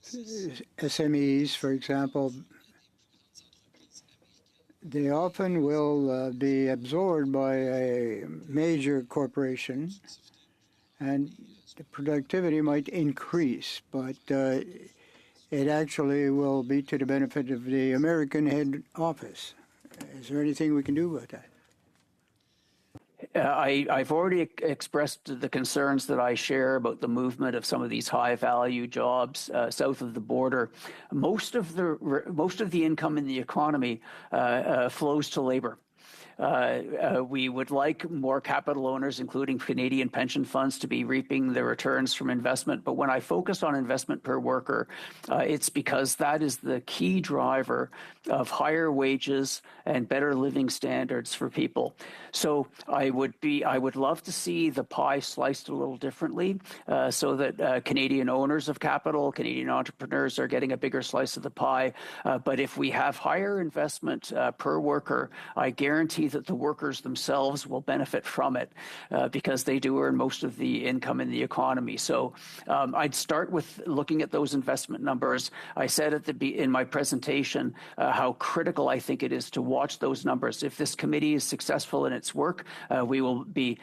SMEs, for example, they often will be absorbed by a major corporation, and the productivity might increase, but it actually will be to the benefit of the American head office. Is there anything we can do about that? I've already expressed the concerns that I share about the movement of some of these high-value jobs south of the border. Most of the income in the economy flows to labor. We would like more capital owners, including Canadian pension funds, to be reaping the returns from investment. But when I focus on investment per worker, it's because that is the key driver of higher wages and better living standards for people. So I would love to see the pie sliced a little differently so that Canadian owners of capital, Canadian entrepreneurs are getting a bigger slice of the pie. But if we have higher investment per worker, I guarantee that the workers themselves will benefit from it because they do earn most of the income in the economy. So I'd start with looking at those investment numbers. I said in my presentation how critical I think it is to watch those numbers. If this committee is successful in its work, we will be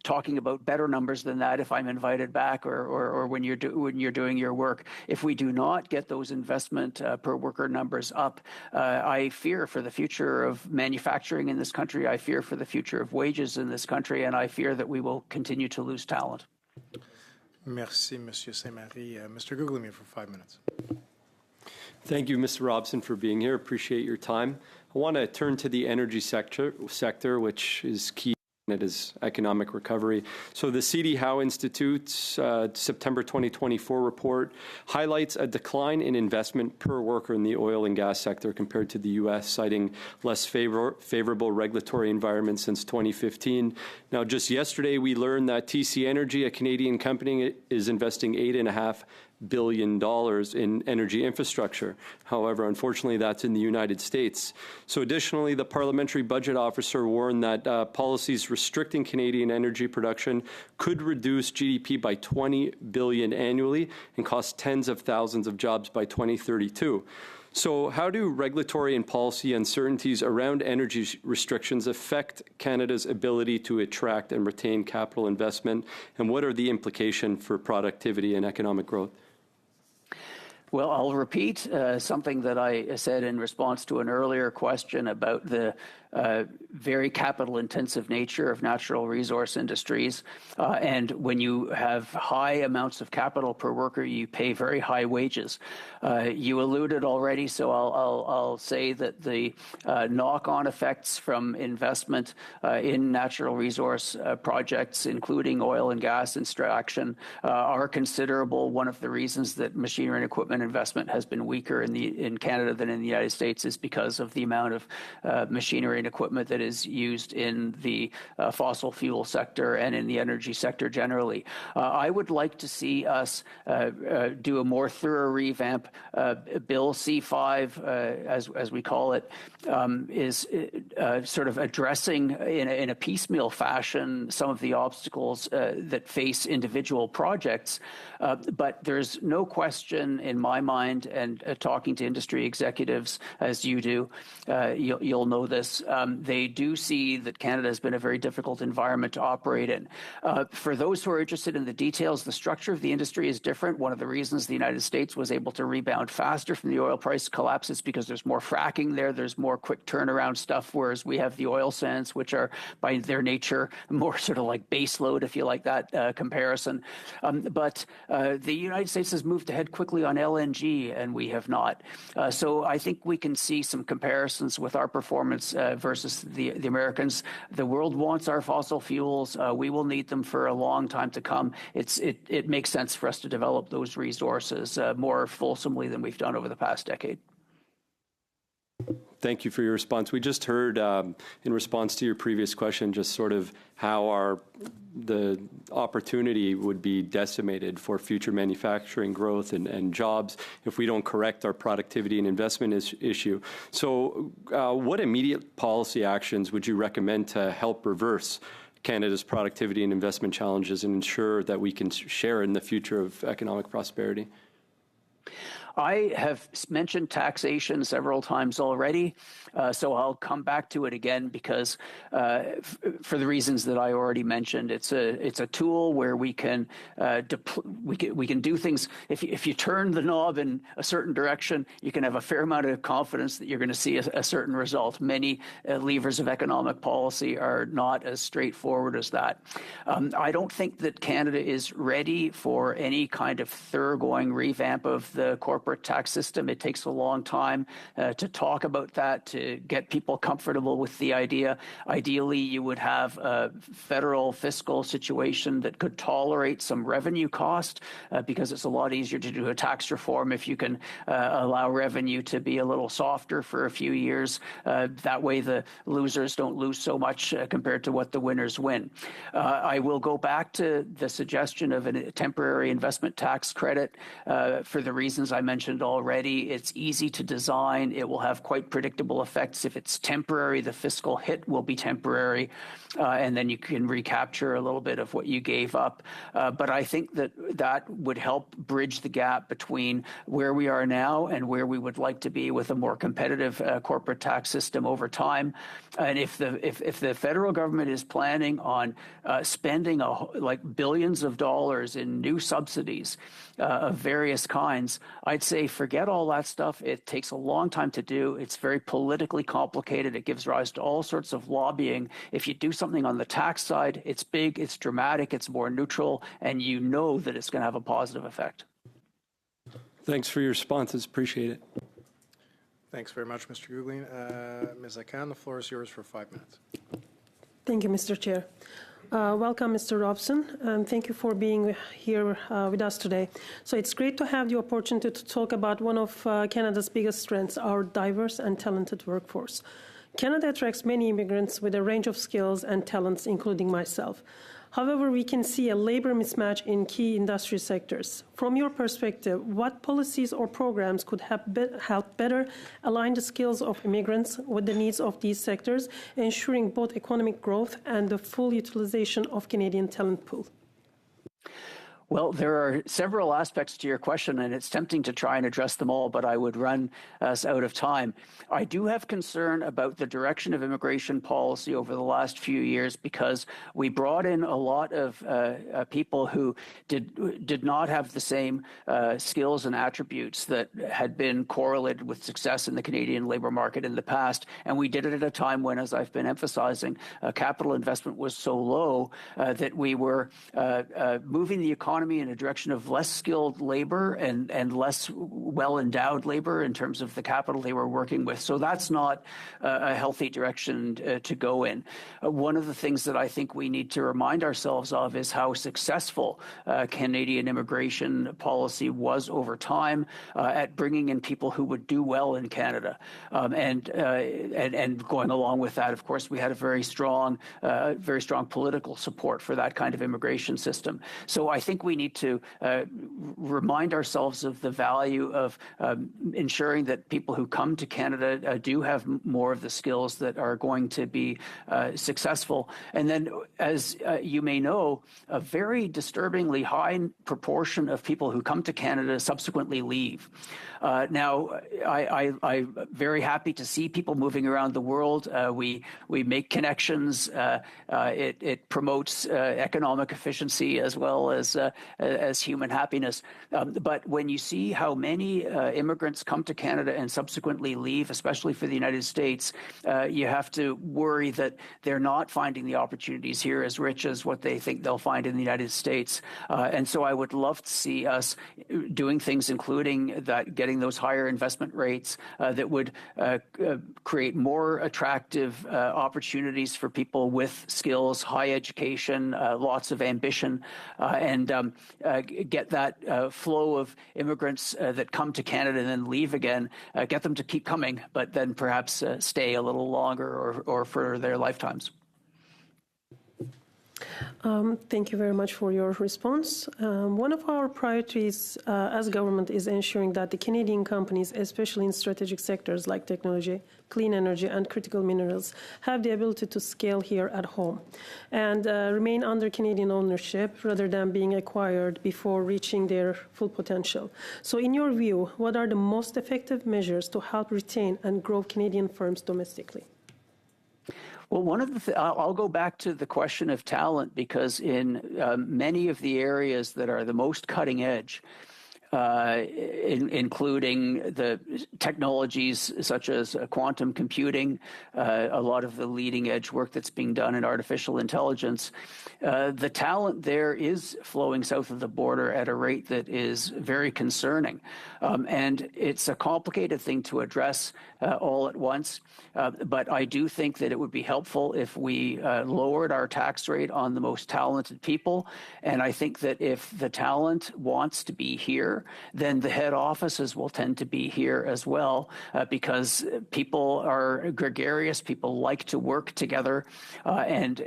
talking about better numbers than that if I'm invited back or when you're doing your work. If we do not get those investment per worker numbers up, I fear for the future of manufacturing in this country. I fear for the future of wages in this country, and I fear that we will continue to lose talent. Merci, Monsieur Saint-Marie. Mr. Guglielmi for 5 minutes. Thank you, Mr. Robson, for being here. Appreciate your time. I want to turn to the energy sector, which is key in Canada's economic recovery. So the C.D. Howe Institute's September 2024 report highlights a decline in investment per worker in the oil and gas sector compared to the U.S., citing less favorable regulatory environment since 2015. Now, just yesterday, we learned that TC Energy, a Canadian company, is investing $8.5 billion in energy infrastructure. However, unfortunately, that's in the United States. So additionally, the Parliamentary Budget Officer warned that policies restricting Canadian energy production could reduce GDP by $20 billion annually and cost tens of thousands of jobs by 2032. So how do regulatory and policy uncertainties around energy restrictions affect Canada's ability to attract and retain capital investment, and what are the implications for productivity and economic growth? Well, I'll repeat something that I said in response to an earlier question about the very capital-intensive nature of natural resource industries. And when you have high amounts of capital per worker, you pay very high wages. You alluded already, so I'll say that the knock-on effects from investment in natural resource projects, including oil and gas extraction, are considerable. One of the reasons that machinery and equipment investment has been weaker in Canada than in the United States is because of the amount of machinery and equipment that is used in the fossil fuel sector and in the energy sector generally. I would like to see us do a more thorough revamp. Bill C5, as we call it, is sort of addressing in a piecemeal fashion some of the obstacles that face individual projects. But there's no question in my mind, and talking to industry executives as you do, you'll know this, they do see that Canada has been a very difficult environment to operate in. For those who are interested in the details, the structure of the industry is different. One of the reasons the United States was able to rebound faster from the oil price collapse is because there's more fracking there, there's more quick turnaround stuff, whereas we have the oil sands, which are by their nature more sort of like base load, if you like that comparison. But the United States has moved ahead quickly on LNG, and we have not. So I think we can see some comparisons with our performance versus the Americans. The world wants our fossil fuels. We will need them for a long time to come. It makes sense for us to develop those resources more fulsomely than we've done over the past decade. Thank you for your response. We just heard, in response to your previous question, just sort of how the opportunity would be decimated for future manufacturing growth and jobs if we don't correct our productivity and investment issue. So what immediate policy actions would you recommend to help reverse Canada's productivity and investment challenges and ensure that we can share in the future of economic prosperity? I have mentioned taxation several times already, so I'll come back to it again because for the reasons that I already mentioned, it's a tool where we can do things. If you turn the knob in a certain direction, you can have a fair amount of confidence that you're going to see a certain result. Many levers of economic policy are not as straightforward as that. I don't think that Canada is ready for any kind of thoroughgoing revamp of the corporate tax system. It takes a long time to talk about that, to get people comfortable with the idea. Ideally, you would have a federal fiscal situation that could tolerate some revenue cost because it's a lot easier to do a tax reform if you can allow revenue to be a little softer for a few years. That way the losers don't lose so much compared to what the winners win. I will go back to the suggestion of a temporary investment tax credit for the reasons I mentioned already. It's easy to design. It will have quite predictable effects. If it's temporary, the fiscal hit will be temporary, and then you can recapture a little bit of what you gave up. But I think that would help bridge the gap between where we are now and where we would like to be with a more competitive corporate tax system over time. And if the federal government is planning on spending like billions of dollars in new subsidies of various kinds, I'd say forget all that stuff. It takes a long time to do. It's very politically complicated. It gives rise to all sorts of lobbying. If you do something on the tax side, it's big, it's dramatic, it's more neutral, and you know that it's going to have a positive effect. Thanks for your responses. Appreciate it. Thanks very much, Mr. Googling. Ms. Akan, the floor is yours for 5 minutes. Thank you, Mr. Chair. Welcome, Mr. Robson, and thank you for being here with us today. So it's great to have the opportunity to talk about one of Canada's biggest strengths, our diverse and talented workforce. Canada attracts many immigrants with a range of skills and talents, including myself. However, we can see a labor mismatch in key industry sectors. From your perspective, what policies or programs could help better align the skills of immigrants with the needs of these sectors, ensuring both economic growth and the full utilization of Canadian talent pool? Well, there are several aspects to your question, and it's tempting to try and address them all, but I would run us out of time. I do have concern about the direction of immigration policy over the last few years because we brought in a lot of people who did not have the same skills and attributes that had been correlated with success in the Canadian labor market in the past, and we did it at a time when, as I've been emphasizing, capital investment was so low that we were moving the economy in a direction of less skilled labor and less well-endowed labor in terms of the capital they were working with. So that's not a healthy direction to go in. One of the things that I think we need to remind ourselves of is how successful Canadian immigration policy was over time at bringing in people who would do well in Canada. And going along with that, of course, we had a very strong political support for that kind of immigration system. So I think we need to remind ourselves of the value of ensuring that people who come to Canada do have more of the skills that are going to be successful. And then, as you may know, a very disturbingly high proportion of people who come to Canada subsequently leave. Now, I'm very happy to see people moving around the world. We make connections. It promotes economic efficiency as well as human happiness. But when you see how many immigrants come to Canada and subsequently leave, especially for the United States, you have to worry that they're not finding the opportunities here as rich as what they think they'll find in the United States. And so I would love to see us doing things, including that, getting those higher investment rates that would create more attractive opportunities for people with skills, high education, lots of ambition, and get that flow of immigrants that come to Canada and then leave again, get them to keep coming, but then perhaps stay a little longer or for their lifetimes. Thank you very much for your response. One of our priorities as government is ensuring that the Canadian companies, especially in strategic sectors like technology, clean energy, and critical minerals, have the ability to scale here at home and remain under Canadian ownership rather than being acquired before reaching their full potential. So in your view, what are the most effective measures to help retain and grow Canadian firms domestically? Well, one of the I'll go back to the question of talent, because in many of the areas that are the most cutting edge, including the technologies such as quantum computing, a lot of the leading edge work that's being done in artificial intelligence, the talent there is flowing south of the border at a rate that is very concerning. And it's a complicated thing to address all at once. But I do think that it would be helpful if we lowered our tax rate on the most talented people. And I think that if the talent wants to be here, then the head offices will tend to be here as well, because people are gregarious, people like to work together, and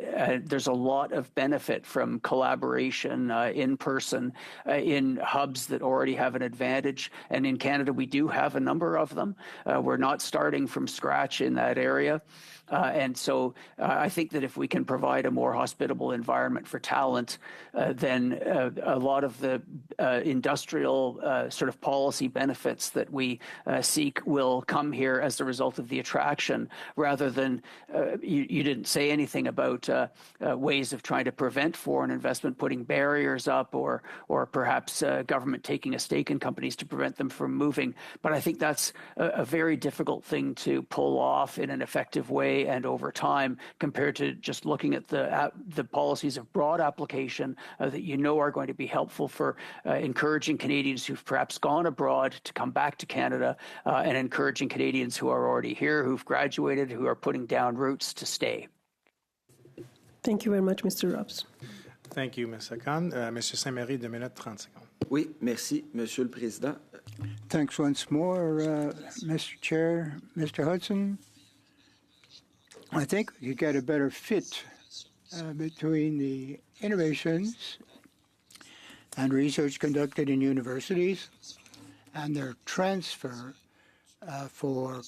there's a lot of benefit from collaboration in person in hubs that already have an advantage. And in Canada, we do have a number of them. We're not starting from scratch in that area. And so I think that if we can provide a more hospitable environment for talent, then a lot of the industrial sort of policy benefits that we seek will come here as a result of the attraction, rather than you didn't say anything about ways of trying to prevent foreign investment, putting barriers up, or perhaps government taking a stake in companies to prevent them from moving. But I think that's a very difficult thing to pull off in an effective way and over time, compared to just looking at the policies of broad application that you know are going to be helpful for encouraging Canadians who've perhaps gone abroad to come back to Canada, and encouraging Canadians who are already here, who've graduated, who are putting down roots to stay. Thank you very much, Mr. Robs. Thank you, Ms. Akan. Monsieur Saint-Marie, 2 minutes, 30 secondes. Oui, merci, Monsieur le Président. Thanks once more, Mr. Chair. Mr. Hudson, I think you get a better fit between the innovations and research conducted in universities and their transfer for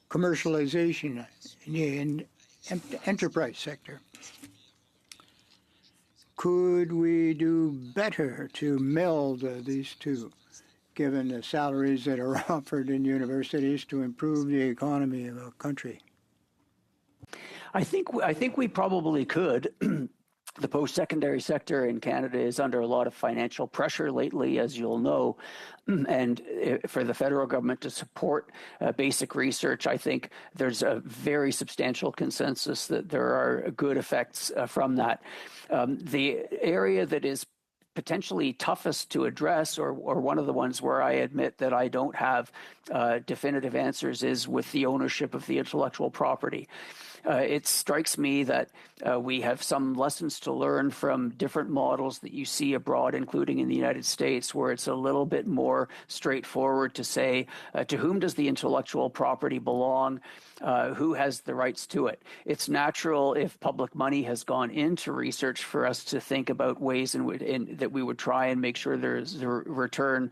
commercialization in the enterprise sector. Could we do better to meld these two, given the salaries that are offered in universities to improve the economy of a country? I think we probably could. The post-secondary sector in Canada is under a lot of financial pressure lately, as you'll know. And for the federal government to support basic research, I think there's a very substantial consensus that there are good effects from that. The area that is potentially toughest to address, or one of the ones where I admit that I don't have definitive answers, is with the ownership of the intellectual property. It strikes me that we have some lessons to learn from different models that you see abroad, including in the United States, where it's a little bit more straightforward to say, to whom does the intellectual property belong? Who has the rights to it? It's natural, if public money has gone into research, for us to think about ways that we would try and make sure there's a return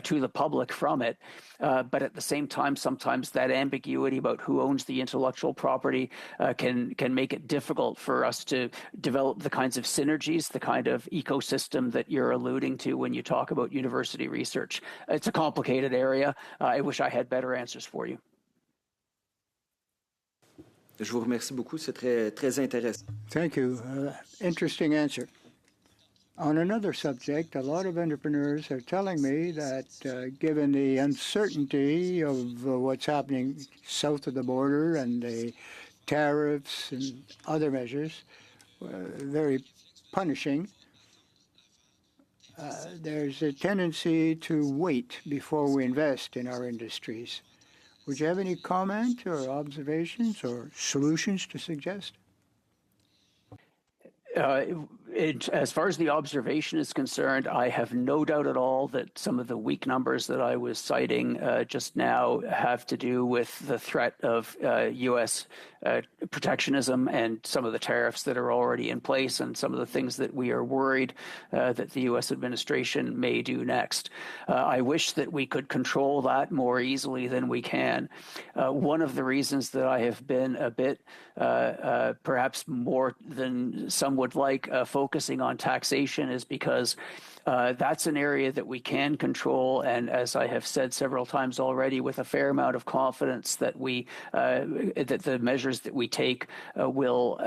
to the public from it. But at the same time, sometimes that ambiguity about who owns the intellectual property can make it difficult for us to develop the kinds of synergies, the kind of ecosystem that you're alluding to when you talk about university research. It's a complicated area. I wish I had better answers for you. Je vous remercie beaucoup, c'est très intéressant. Thank you. Interesting answer. On another subject, a lot of entrepreneurs are telling me that given the uncertainty of what's happening south of the border and the tariffs and other measures, very punishing, there's a tendency to wait before we invest in our industries. Would you have any comment or observations or solutions to suggest? As far as the observation is concerned, I have no doubt at all that some of the weak numbers that I was citing just now have to do with the threat of U.S. Protectionism and some of the tariffs that are already in place and some of the things that we are worried that the U.S. administration may do next. I wish that we could control that more easily than we can. One of the reasons that I have been a bit, perhaps more than some would like, focusing on taxation is because that's an area that we can control, and as I have said several times already, with a fair amount of confidence that that the measures that we take will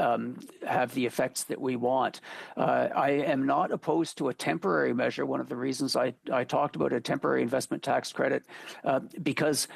have the effects that we want. I am not opposed to a temporary measure. One of the reasons I talked about a temporary investment tax credit, because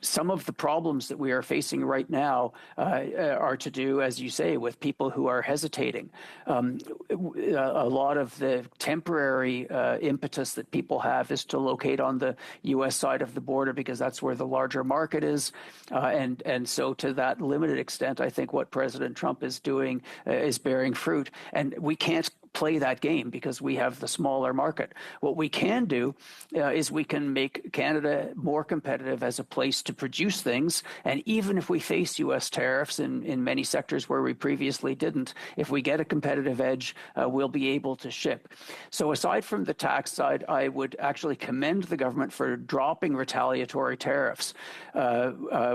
some of the problems that we are facing right now are to do, as you say, with people who are hesitating. A lot of the temporary impetus that people have is to locate on the U.S. side of the border because that's where the larger market is. And so to that limited extent, I think what President Trump is doing is bearing fruit. And we can't play that game because we have the smaller market. What we can do is we can make Canada more competitive as a place to produce things. And even if we face U.S. tariffs in many sectors where we previously didn't, if we get a competitive edge, we'll be able to ship. So aside from the tax side, I would actually commend the government for dropping retaliatory tariffs.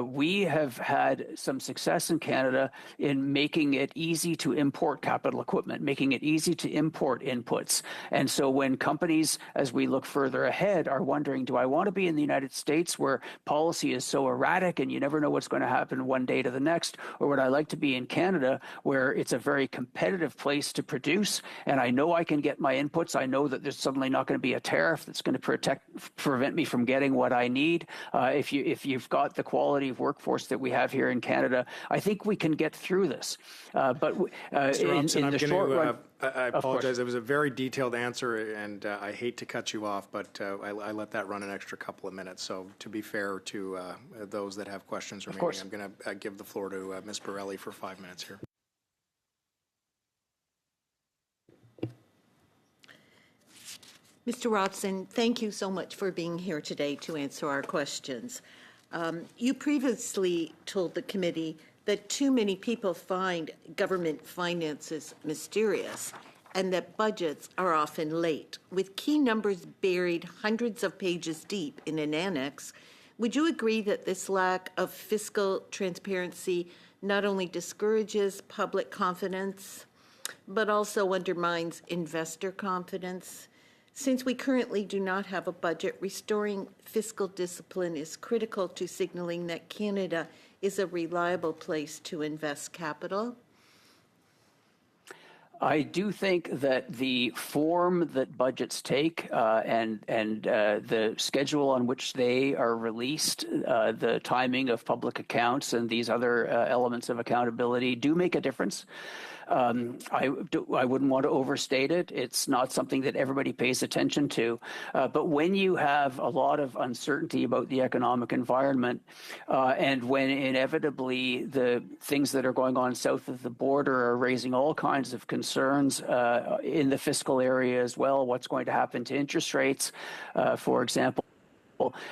We have had some success in Canada in making it easy to import capital equipment, making it easy to import inputs. And so when companies, as we look further ahead, are wondering, do I want to be in the United States where policy is so erratic and you never know what's going to happen one day to the next, or would I like to be in Canada where it's a very competitive place to produce and I know I can get my inputs, I know that there's suddenly not going to be a tariff that's going to prevent me from getting what I need. If you've got the quality of workforce that we have here in Canada, I think we can get through this. But in the short run, I apologize. It was a very detailed answer, and I hate to cut you off, but I let that run an extra couple of minutes. So to be fair to those that have questions remaining, I'm going to give the floor to Ms. Borelli for 5 minutes here. Mr. Robson, thank you so much for being here today to answer our questions. You previously told the committee that too many people find government finances mysterious and that budgets are often late. With key numbers buried hundreds of pages deep in an annex, would you agree that this lack of fiscal transparency not only discourages public confidence but also undermines investor confidence. Since we currently do not have a budget, restoring fiscal discipline is critical to signaling that Canada is a reliable place to invest capital. I do think that the form that budgets take and the schedule on which they are released, the timing of public accounts and these other elements of accountability do make a difference. I wouldn't want to overstate it. It's not something that everybody pays attention to. But when you have a lot of uncertainty about the economic environment, and when inevitably the things that are going on south of the border are raising all kinds of concerns in the fiscal area as well, what's going to happen to interest rates, for example,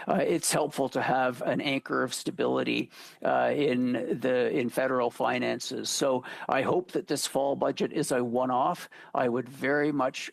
it's helpful to have an anchor of stability in federal finances. So I hope that this fall budget is a one-off. I would very much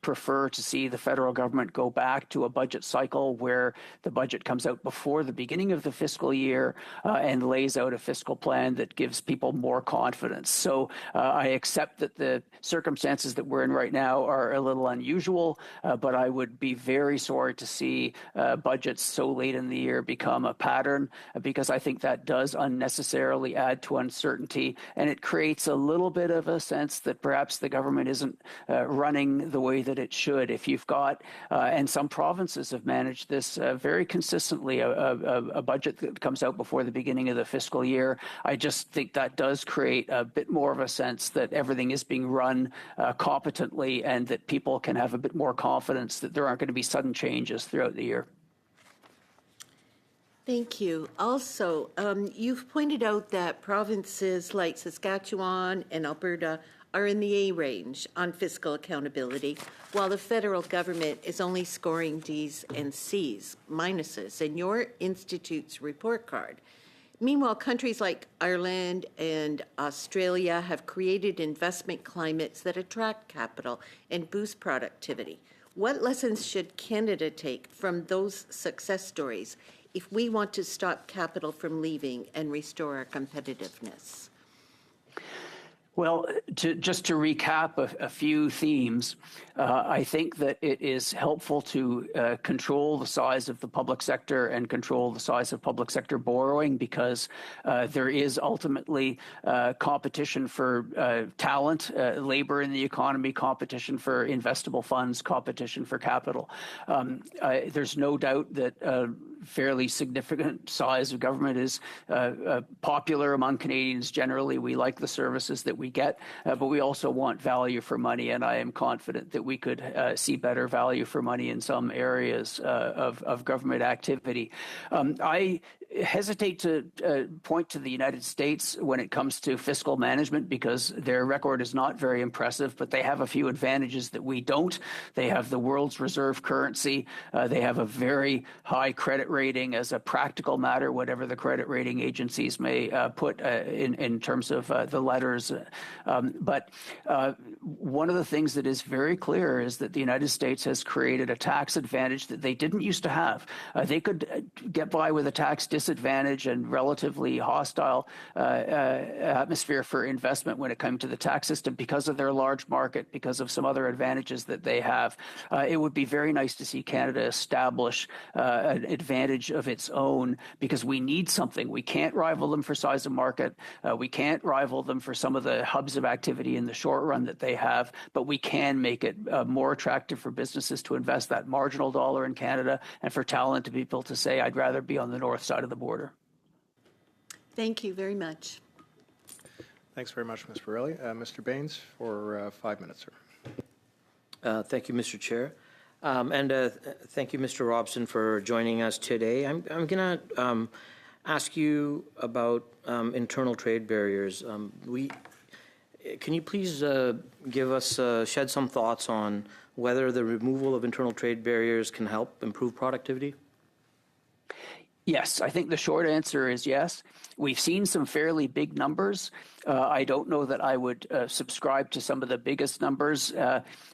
prefer to see the federal government go back to a budget cycle where the budget comes out before the beginning of the fiscal year and lays out a fiscal plan that gives people more confidence. So I accept that the circumstances that we're in right now are a little unusual, but I would be very sorry to see budgets so late in the year become a pattern, because I think that does unnecessarily add to uncertainty, and it creates a little bit of a sense that perhaps the government isn't running the way that it should. If you've got, and some provinces have managed this very consistently, a budget that comes out before the beginning of the fiscal year, I just think that does create a bit more of a sense that everything is being run competently and that people can have a bit more confidence that there aren't going to be sudden changes throughout the year. Thank you. Also, you've pointed out that provinces like Saskatchewan and Alberta are in the A range on fiscal accountability, while the federal government is only scoring Ds and Cs, minuses, in your institute's report card. Meanwhile, countries like Ireland and Australia have created investment climates that attract capital and boost productivity. What lessons should Canada take from those success stories if we want to stop capital from leaving and restore our competitiveness? Well, just to recap a few themes, I think that it is helpful to control the size of the public sector and control the size of public sector borrowing, because there is ultimately competition for talent, labor in the economy, competition for investable funds, competition for capital. There's no doubt that fairly significant size of government is popular among Canadians generally. We like the services that we get, but we also want value for money, and I am confident that we could see better value for money in some areas of government activity. I hesitate to point to the United States when it comes to fiscal management, because their record is not very impressive, but they have a few advantages that we don't. They have the world's reserve currency. They have a very high credit rating as a practical matter, whatever the credit rating agencies may put in terms of the letters. But one of the things that is very clear is that the United States has created a tax advantage that they didn't used to have. They could get by with a tax disadvantage and relatively hostile atmosphere for investment when it came to the tax system because of their large market, because of some other advantages that they have. It would be very nice to see Canada establish an advantage of its own, because we need something. We can't rival them for size of market. We can't rival them for some of the hubs of activity in the short run that they have, but we can make it more attractive for businesses to invest that marginal dollar in Canada, and for talent to be able to say, I'd rather be on the north side of the border. Thank you very much. Thanks very much, Ms. Borelli. Mr. Baines, for 5 minutes, sir. Thank you, Mr. Chair. And thank you, Mr. Robson, for joining us today. I'm going to ask you about internal trade barriers. Can you please give us, shed some thoughts on whether the removal of internal trade barriers can help improve productivity? Yes, I think the short answer is yes. We've seen some fairly big numbers I don't know that I would subscribe to some of the biggest numbers.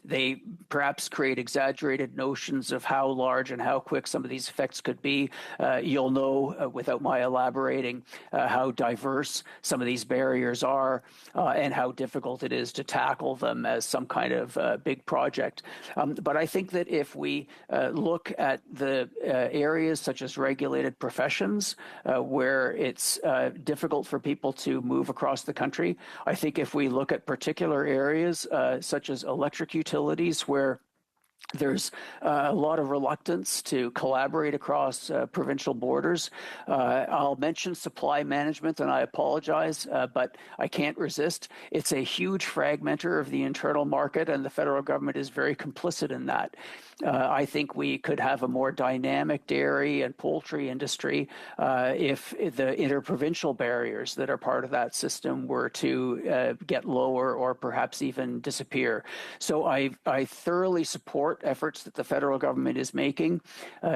They perhaps create exaggerated notions of how large and how quick some of these effects could be. You'll know, without my elaborating, how diverse some of these barriers are and how difficult it is to tackle them as some kind of big project. But I think that if we look at the areas such as regulated professions, where it's difficult for people to move across the country, I think if we look at particular areas such as electric utilities, where there's a lot of reluctance to collaborate across provincial borders. I'll mention supply management, and I apologize, but I can't resist. It's a huge fragmenter of the internal market, and the federal government is very complicit in that. I think we could have a more dynamic dairy and poultry industry if the interprovincial barriers that are part of that system were to get lower or perhaps even disappear. So I thoroughly support efforts that the federal government is making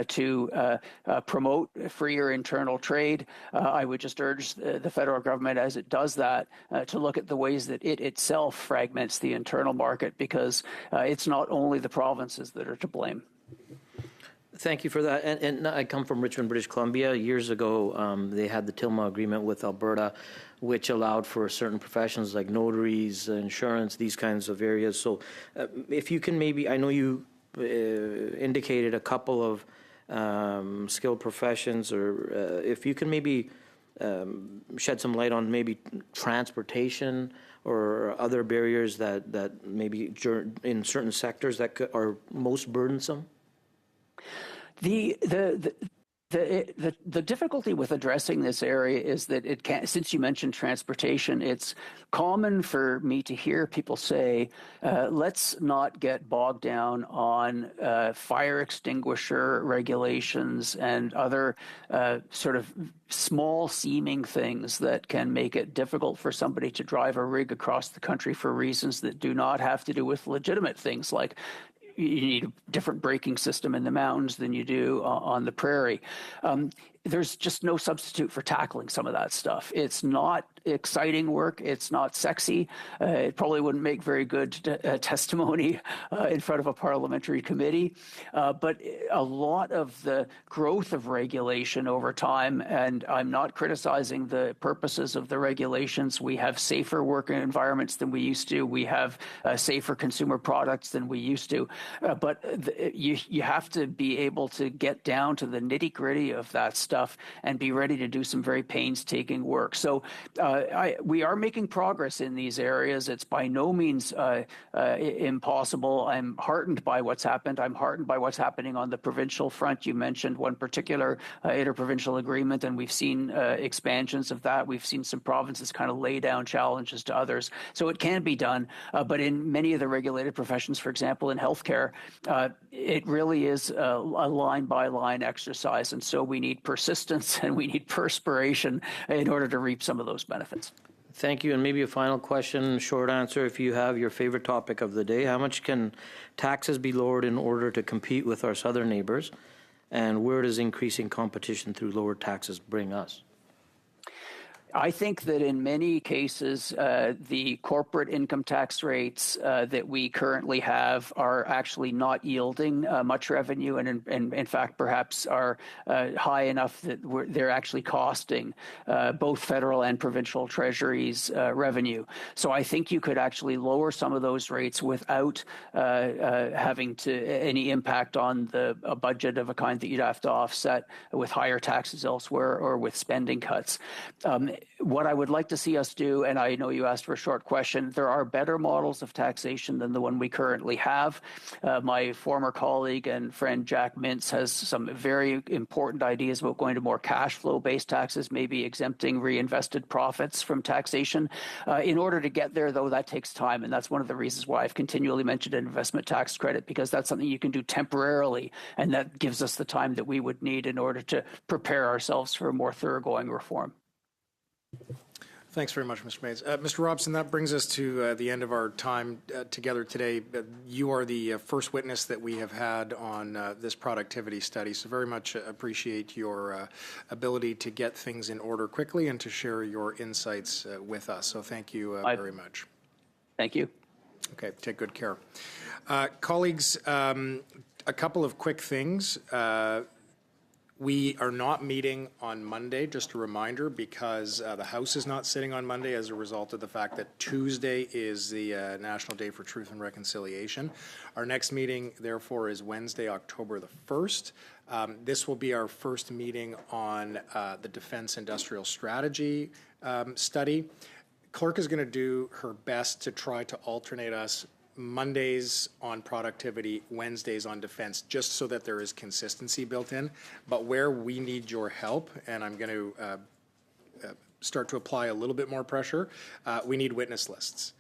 to promote freer internal trade. I would just urge the federal government, as it does that, to look at the ways that it itself fragments the internal market, because it's not only the provinces that are to blame. Thank you for that. And I come from Richmond, British Columbia. Years ago, they had the TILMA agreement with Alberta, which allowed for certain professions like notaries, insurance, these kinds of areas. So if you can maybe, I know you indicated a couple of skilled professions, or if you can maybe shed some light on maybe transportation or other barriers that maybe in certain sectors that are most burdensome? The difficulty with addressing this area is that it can, since you mentioned transportation, it's common for me to hear people say, let's not get bogged down on fire extinguisher regulations and other sort of small seeming things that can make it difficult for somebody to drive a rig across the country for reasons that do not have to do with legitimate things like you need a different braking system in the mountains than you do on the prairie. There's just no substitute for tackling some of that stuff. It's not exciting work. It's not sexy. It probably wouldn't make very good testimony in front of a parliamentary committee. But a lot of the growth of regulation over time, and I'm not criticizing the purposes of the regulations. We have safer work environments than we used to. We have safer consumer products than we used to. But you have to be able to get down to the nitty-gritty of that stuff and be ready to do some very painstaking work. So we are making progress in these areas. It's by no means impossible. I'm heartened by what's happened. I'm heartened by what's happening on the provincial front. You mentioned one particular interprovincial agreement, and we've seen expansions of that. We've seen some provinces kind of lay down challenges to others. So it can be done. But in many of the regulated professions, for example, in healthcare, it really is a line-by-line exercise. And so we need persistence and we need perspiration in order to reap some of those benefits. Thank you. And maybe a final question, short answer, if you have your favorite topic of the day. How much can taxes be lowered in order to compete with our southern neighbors? And where does increasing competition through lower taxes bring us? I think that in many cases, the corporate income tax rates that we currently have are actually not yielding much revenue, and in fact, perhaps are high enough that they're actually costing both federal and provincial treasuries revenue. So I think you could actually lower some of those rates without having any impact on a budget of a kind that you'd have to offset with higher taxes elsewhere or with spending cuts. What I would like to see us do, and I know you asked for a short question, there are better models of taxation than the one we currently have. My former colleague and friend Jack Mintz has some very important ideas about going to more cash flow-based taxes, maybe exempting reinvested profits from taxation. In order to get there, though, that takes time, and that's one of the reasons why I've continually mentioned an investment tax credit, because that's something you can do temporarily, and that gives us the time that we would need in order to prepare ourselves for a more thoroughgoing reform. Thanks very much, Mr. Mays. Mr. Robson, that brings us to the end of our time together today. You are the first witness that we have had on this productivity study, so very much appreciate your ability to get things in order quickly and to share your insights with us. So thank you very much. Thank you. Okay, take good care. Colleagues, a couple of quick things. We are not meeting on Monday, just a reminder, because the House is not sitting on Monday as a result of the fact that Tuesday is the National Day for Truth and Reconciliation. Our next meeting, therefore, is Wednesday, October the 1st. This will be our first meeting on the Defense Industrial Strategy study. Clerk is going to do her best to try to alternate us Mondays on productivity, Wednesdays on defense, just so that there is consistency built in. But where we need your help, and I'm going to start to apply a little bit more pressure, we need witness lists.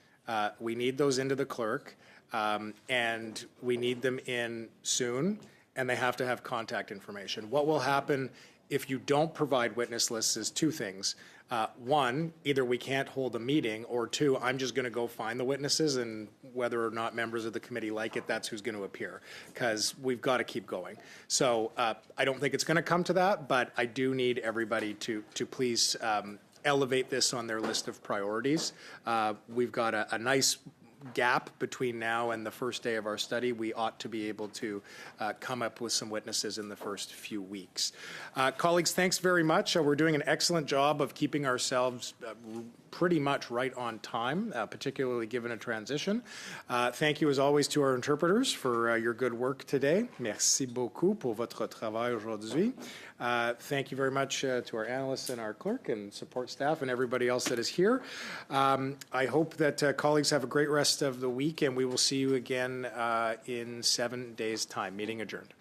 We need those into the clerk, and we need them in soon, and they have to have contact information. What will happen if you don't provide witness lists is two things. One, either we can't hold a meeting, or two, I'm just going to go find the witnesses, and whether or not members of the committee like it, that's who's going to appear, because we've got to keep going. So I don't think it's going to come to that, but I do need everybody to please elevate this on their list of priorities. We've got a nice gap between now and the first day of our study. We ought to be able to come up with some witnesses in the first few weeks. Colleagues, thanks very much. We're doing an excellent job of keeping ourselves pretty much right on time, particularly given a transition. Thank you, as always, to our interpreters for your good work today. Merci beaucoup pour votre travail aujourd'hui. Thank you very much to our analysts and our clerk and support staff and everybody else that is here. I hope that colleagues have a great rest of the week, and we will see you again in 7 days' time. Meeting adjourned.